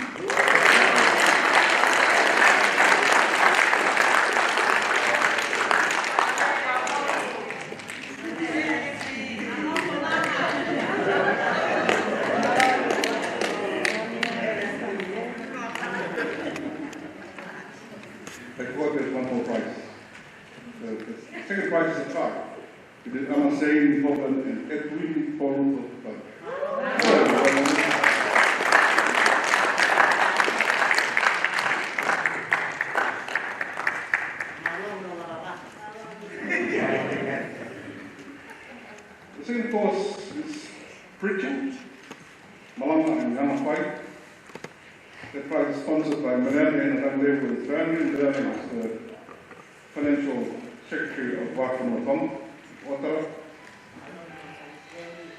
Malama and Yamapai. The prize is sponsored by Manali and Randev with family. Manali is the Financial Secretary of Wakamatong, Ottawa.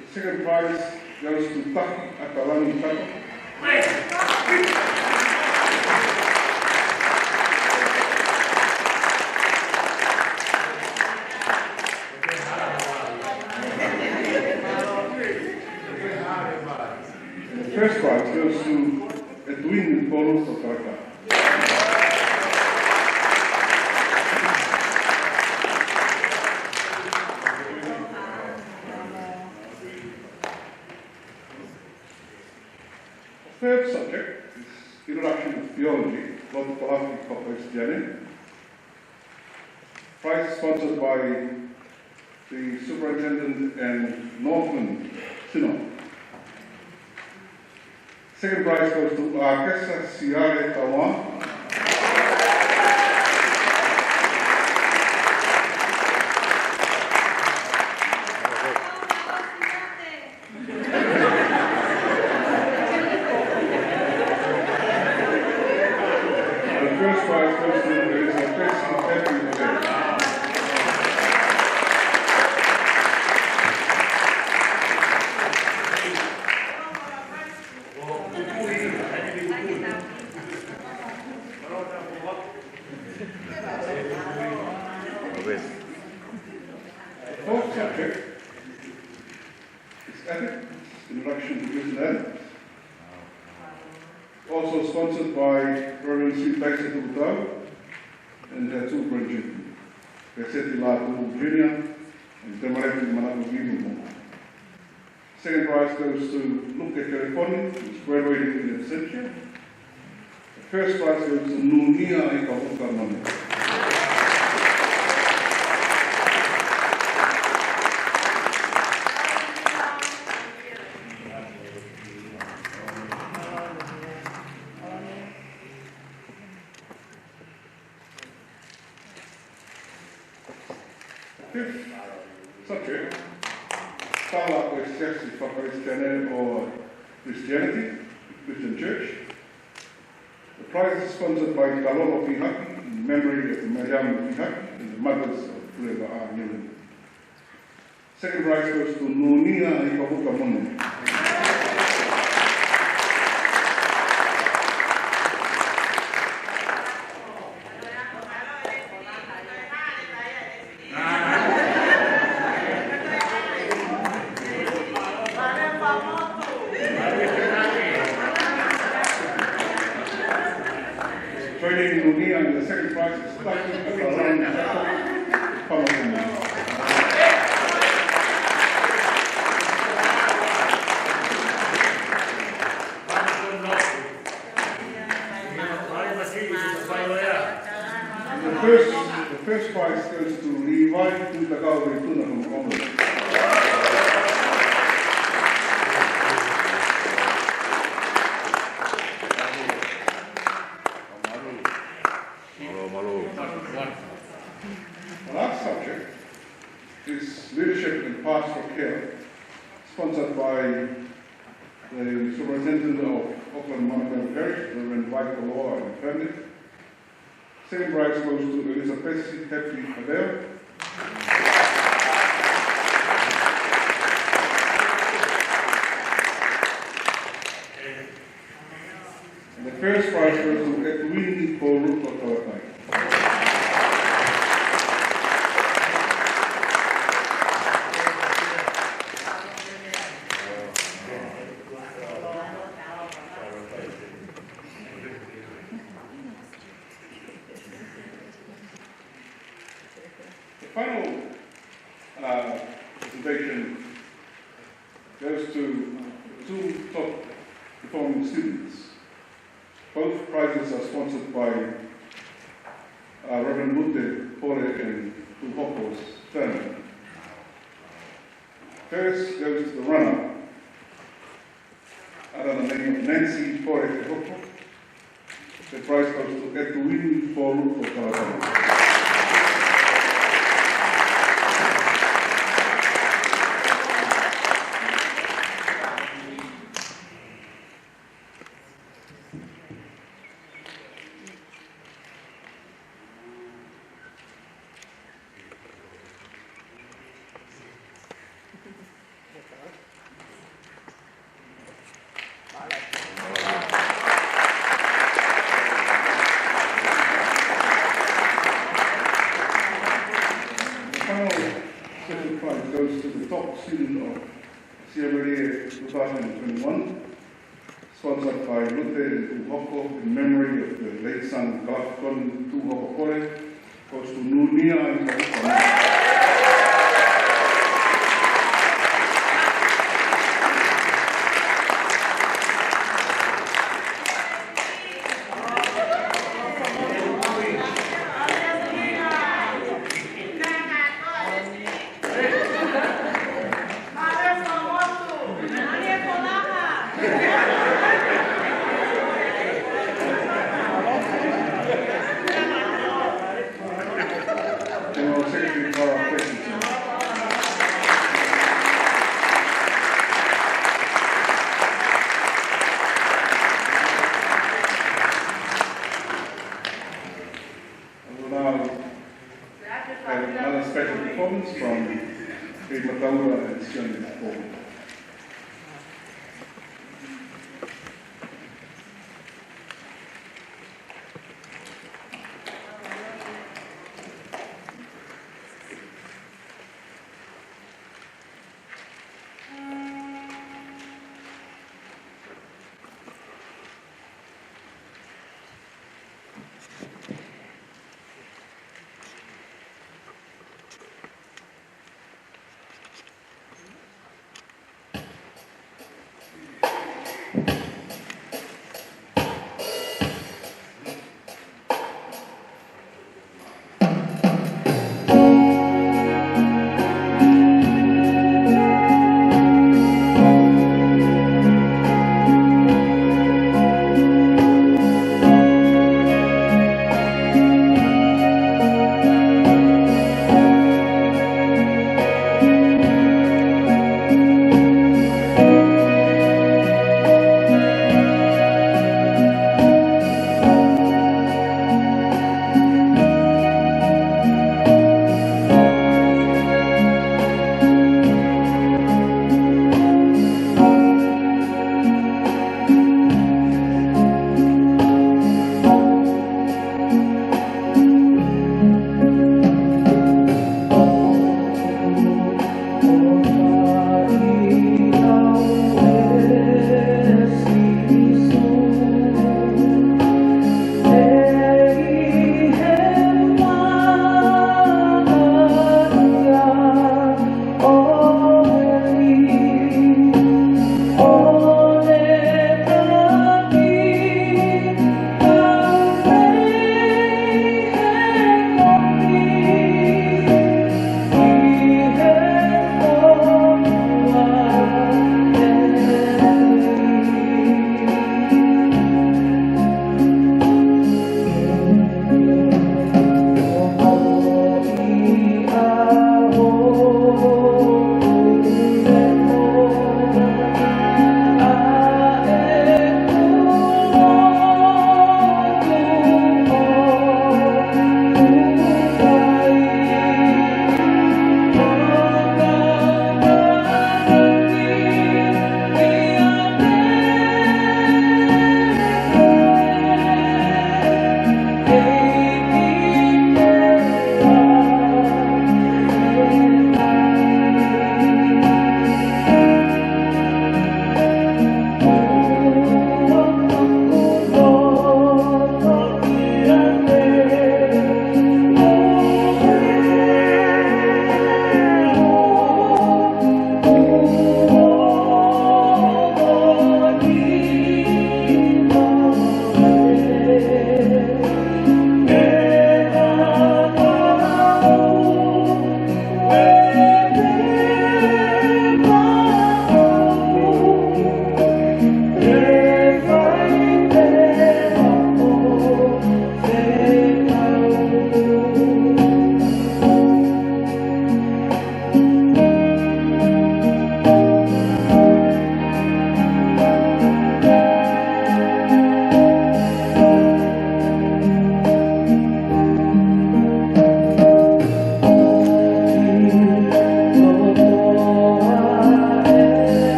The second prize goes to Taki Akalani Taka. The first prize goes to Edwin Paulus of Taka. Third subject is Introduction to Theology, Lord Palaki Kopes Janet. Prize sponsored by the Superintendent and Northland Synod. Second prize goes to Akesa Siare Tawan. Fourth subject is ethics, introduction to Christian ethics. Also sponsored by Reverend Sri Paxi Tubutau and their two grandchildren, Peseti Latu Jr. and Temareti Manapu Gimu. Second prize goes to Luke California, who's graduating in the century. The first prize goes to Nunia Ikahuka Mane. Fifth subject, Tala Oestiasi Fakaristiane or Christianity, Christian Church. The prize is sponsored by Kalolo Pihaki in memory of Mariam Pihaki and the mothers of Kureba A. Newland. Second prize goes to Nunia Ikahuka Mone. Joining Nunia and the second prize is Taki Akalani Taka. The first prize goes to Levi Tutakau Tuna from Congo. The last subject is leadership and pastoral care, sponsored by the Superintendent of Auckland Monaco Parish, Reverend Michael Law and family. Second prize goes to Elizabeth Happy Adele. And the first prize goes to Edwin Paul Kawai. The final presentation goes to two top performing students. Both prizes are sponsored by Reverend Mute Pore and Tuhoko's family. First goes to the runner, under the name of Nancy Pore Tuhoko. The prize goes to Edwin Paul for Kalakana. 2021, sponsored by Lute and Tuhoko in memory of the late son Galakon Tuhoko Kore, goes to Nunia and Tuhoko. Another special performance from Mataura and Sione Paul.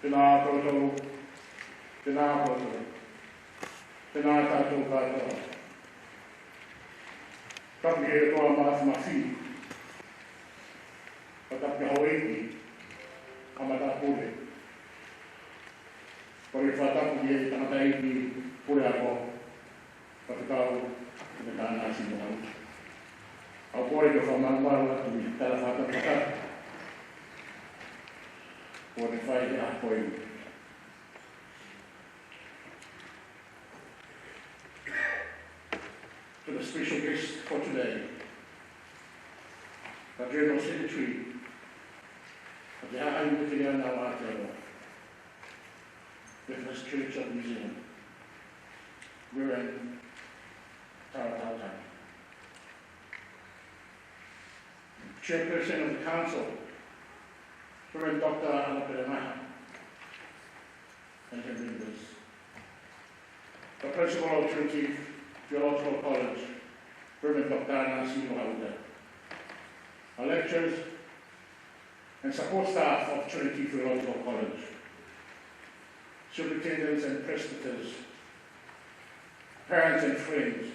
tēnā koutou, tēnā koutou, tēnā tātou katoa. Kapi e toa māwhi, pa kapi hau eiki, kamata pule. Kore whatapu e tangata eiki pule ako, pa te kau, te kāna asi mo hau. Au kore ke whamarumaru atu i tala whatapaka. Kore whai e a koe. To the special guest for today, the General Secretary of the Hāi Wikini Ana Aotearoa, Methodist Church of New Zealand, Reverend Taratautai. Chairperson of the Council, Reverend Dr. Alaperemaha, and her members. The Principal of Trinity Theological College, Reverend Dr. Anasi Mohauda. Our lecturers and support staff of Trinity Theological College, superintendents and presbyters, parents and friends,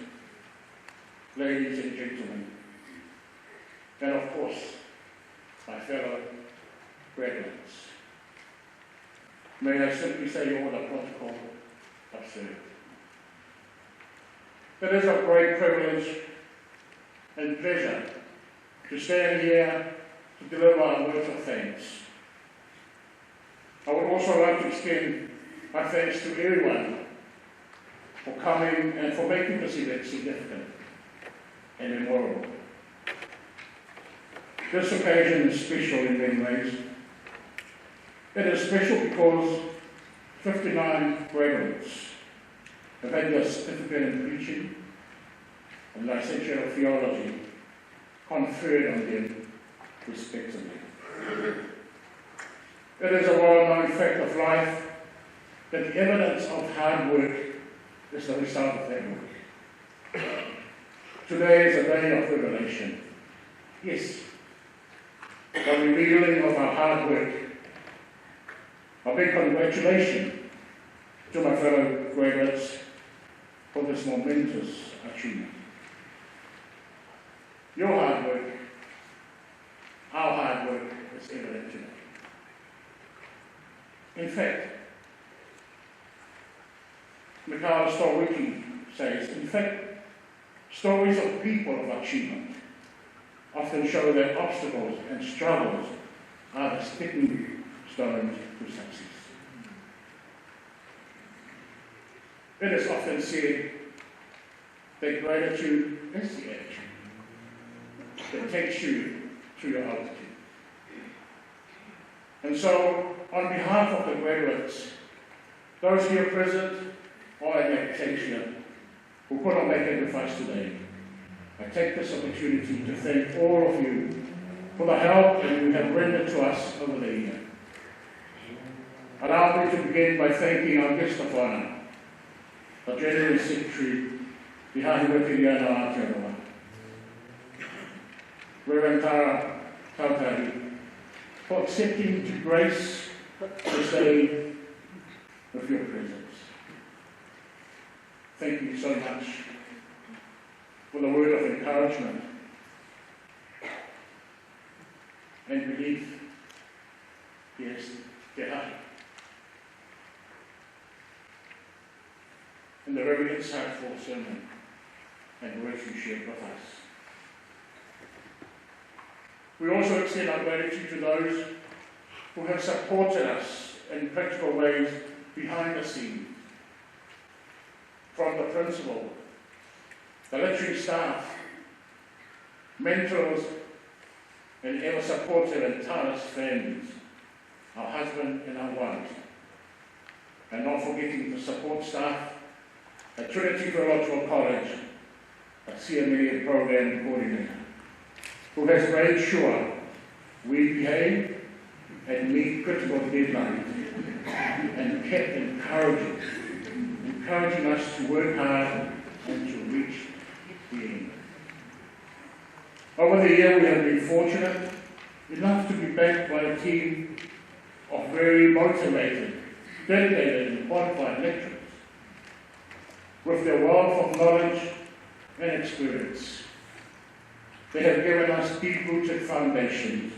ladies and gentlemen, and of course, my fellow graduates. May I simply say all the protocol observed. It is a great privilege and pleasure to stand here to deliver our words of thanks. I would also like to extend my thanks to everyone for coming and for making this event significant and memorable. This occasion is special in many ways. It is special because 59 graduates have had their certificate in preaching and licentiate of theology conferred on them respectively. It is a well-known fact of life that the evidence of hard work is the result of that work. Today is a day of revelation. Yes, the revealing of our hard work. A big congratulations to my fellow graduates for this momentous achievement. Your hard work, our hard work is evident today. In fact, Mikhail Storwicki says, in fact, stories of people of achievement often show that obstacles and struggles are the stepping stones to success. It is often said that gratitude is the attitude that takes you through your altitude. And so, on behalf of the graduates, those here present or in absentia who could not make sacrifice today, I take this opportunity to thank all of you for the help that you have rendered to us over the year. Allow me to begin by thanking our guest of honor, the General Secretary, the Hāi Wikini Ana Aotearoa, Reverend Tara Tautari, for accepting to grace this day with your presence. Thank you so much for the word of encouragement and belief. Yes, te hahi. And the very insightful sermon and words you shared with us. We also extend our gratitude to those who have supported us in practical ways behind the scenes, from the principal, the lecturing staff, mentors, and ever supportive and tireless families, our husband and our wives, and not forgetting the support staff at Trinity Theological College, a CMA program coordinator, who has made sure we behave and meet critical deadlines and kept encouraging us to work hard and to reach the end. Over the year, we have been fortunate enough to be backed by a team of very motivated, dedicated and qualified lecturers with their wealth of knowledge and experience. They have given us deep-rooted foundations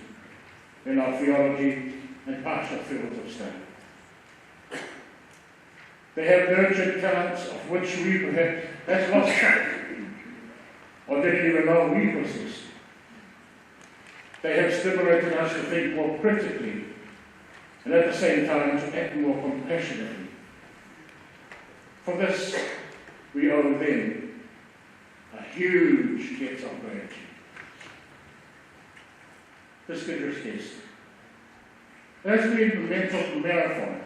in our theology and pastoral fields of study. They have nurtured talents of which we perhaps have lost track or didn't even know we possessed. They have stimulated us to think more critically and at the same time to act more compassionately. For this, we owe them a huge debt of gratitude. Distinguished guests, it has been a mental marathon,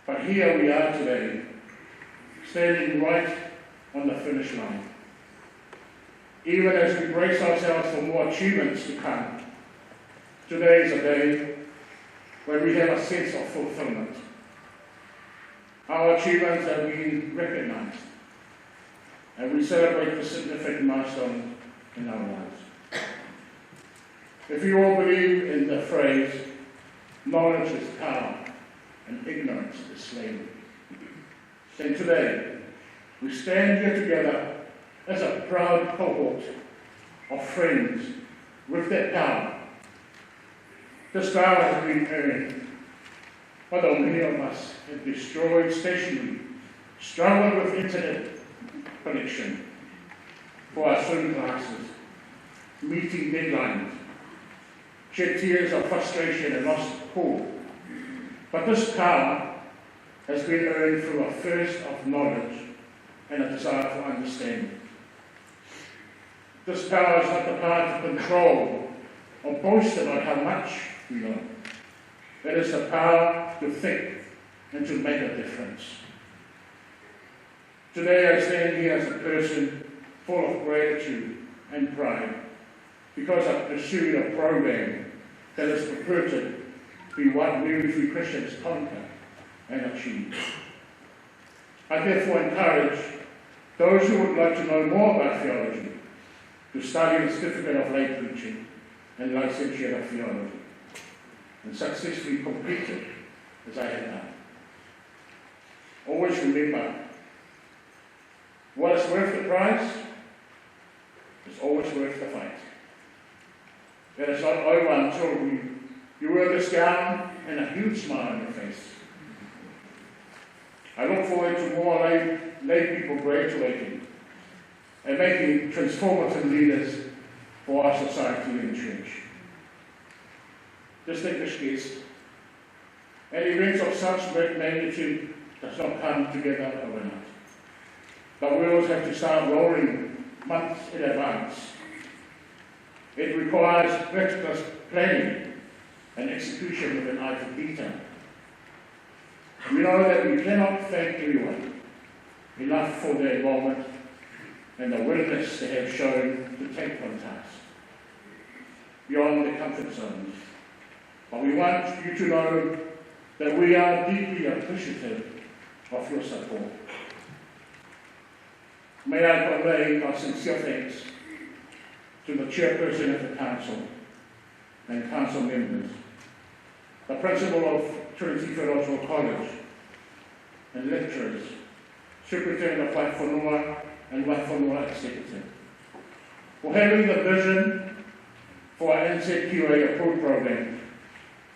but here we are today, standing right on the finish line. Even as we brace ourselves for more achievements to come, today is a day where we have a sense of fulfillment. Our achievements have been recognized, and we celebrate the significant milestones in our lives. If you all believe in the phrase, knowledge is power and ignorance is slavery, then today we stand here together as a proud cohort of friends with that power. This power has been earned, although many of us have destroyed stationery, struggled with internet connection for our swim classes, meeting deadlines, shed tears of frustration and lost hope. But this power has been earned through a thirst of knowledge and a desire for understanding. This power is not the power to control or boast about how much we know. It is the power to think and to make a difference. Today I stand here as a person full of gratitude and pride because I've pursued a program that is purported to be what we free Christians conquer and achieve. I therefore encourage those who would like to know more about theology to study the certificate of lay preaching and licentiate of theology, and successfully complete it as I have done. Always remember, what is worth the price is always worth the fight. It is not over until you wear this gown and a huge smile on your face. I look forward to more lay people graduating and making transformative leaders for our society and church. Distinguished guests, an event of such magnitude does not come together overnight. The wheels have to start rolling months in advance. It requires meticulous planning and execution with an eye for detail. We know that we cannot thank everyone enough for their involvement and the willingness they have shown to take on tasks beyond their comfort zones. But we want you to know that we are deeply appreciative of your support. May I convey our sincere thanks to the chairperson of the council and council members, the principal of Trinity Theological College, and lecturers, secretary of Waiwhanua and Waiwhanua Executive, for having the vision for our NZQA approved program,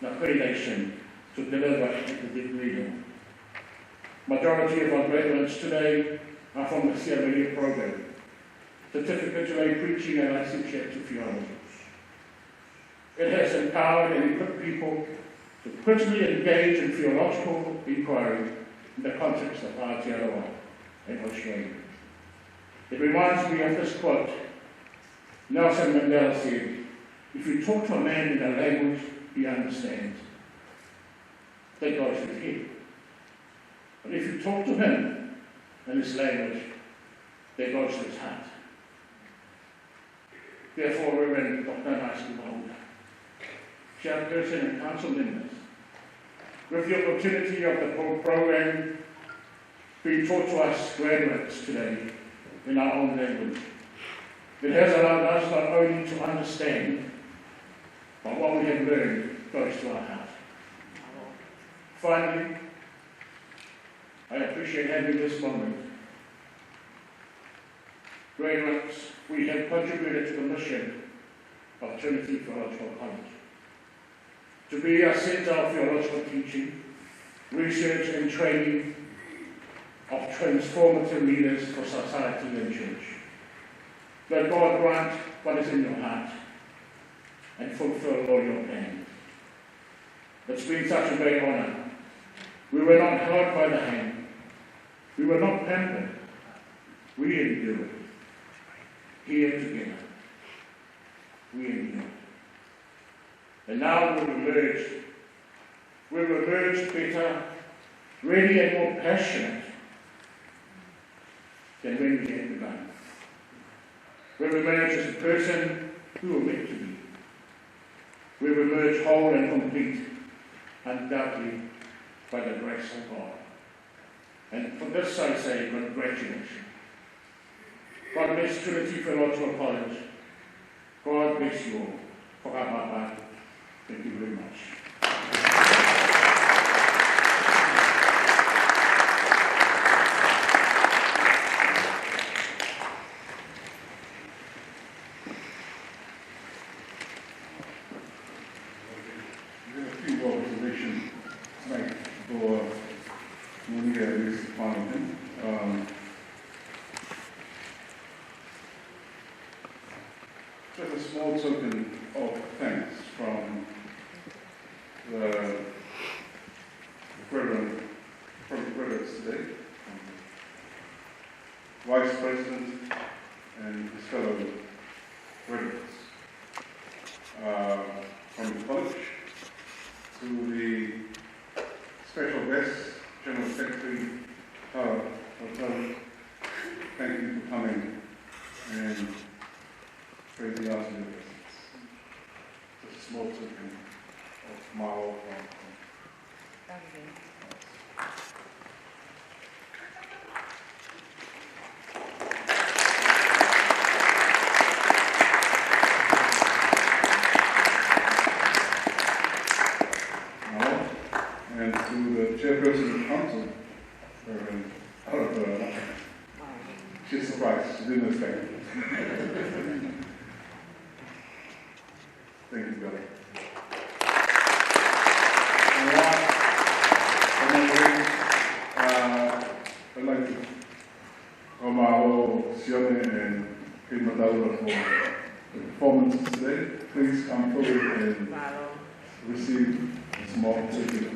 the accreditation to deliver at the degree level. Majority of our graduates today are from the CLA program, Certificate to Lay Preaching and Licentiate to Theology. It has empowered and equipped people to critically engage in theological inquiry in the context of Aotearoa and Australia. It reminds me of this quote. Nelson Mandela said, "If you talk to a man in a language he understands, that goes with him. But if you talk to him in his language, that goes to his heart." Therefore, Reverend Dr. Nasi Mahuta, chairperson and council members, with the opportunity of the program being taught to us graduates today in our own language, it has allowed us not only to understand, but what we have learned goes to our heart. Finally, I appreciate having this moment. Graduates, we have contributed to the mission of Trinity Theological College to be a center of theological teaching, research and training of transformative leaders for society and church. Let God grant what is in your heart and fulfill all your plans. It's been such a great honor. We were not held by the hand. We were not pampered. We endured. Here together. We endured. And now we'll emerge. We'll emerge better, ready and more passionate than when we had begun. We'll emerge as the person we were meant to be. We'll emerge whole and complete, undoubtedly by the grace of God. And for this I say congratulations. God bless Trinity Theological College. God bless you all. Whakapapa. Thank you very much. We have a few more observations to make for Monia Lucy Farmington. Just a small token of thanks from the graduates today, Vice President and his fellow graduates from the college, to the special guest, General Secretary Hotel. Thank you for coming and praising us in your presence. Just a small token of Mao from and to the chairperson of the council, Reverend Arthur. She's surprised, she didn't expect it. Thank you, Billy. And last, I'd like to Omaro, Sione, and Prima Dalva for the performances today. Please come forward and receive a small tribute.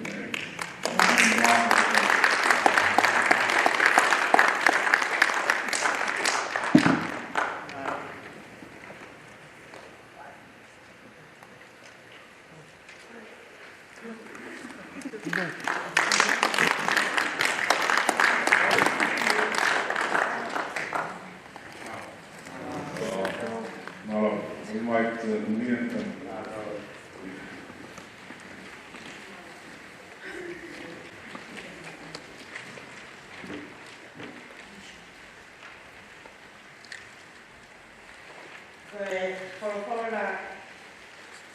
Now, we might move and Kolokola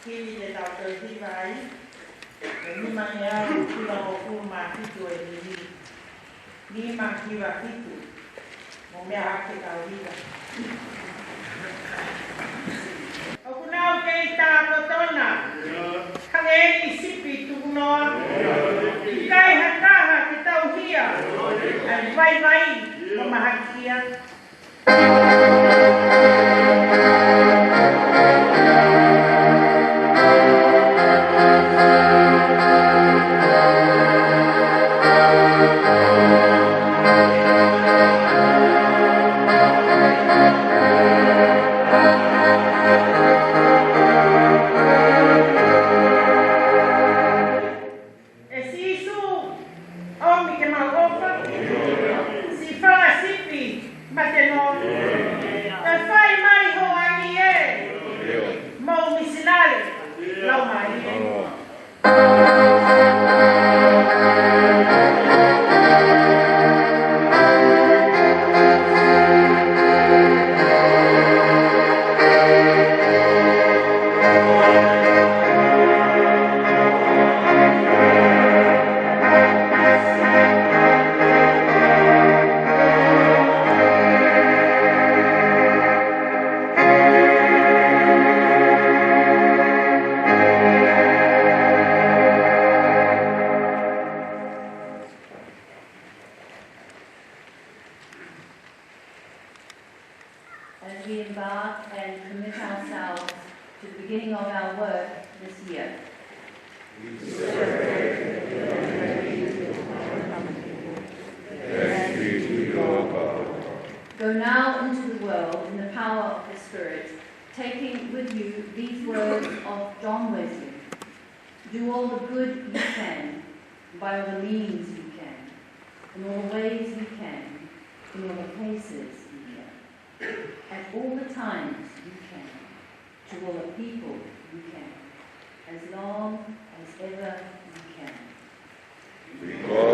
hili le tauta hiva ai, ni mani au kila hoku ma kitu e nini. Ni ma kiva kitu, mo mea hake tau hiva. Okunau kei tā kotona, kange eni sipi tukunoa, I kai hataha ki tau hia, ai vai o mahakia. beginning of our work this year. Go now into the world in the power of the Spirit, taking with you these words of John Wesley. Do all the good you can, by all the means you can, in all the ways you can, in all the places you can, at all the times you can, to all the people you can, as long as ever you can. Because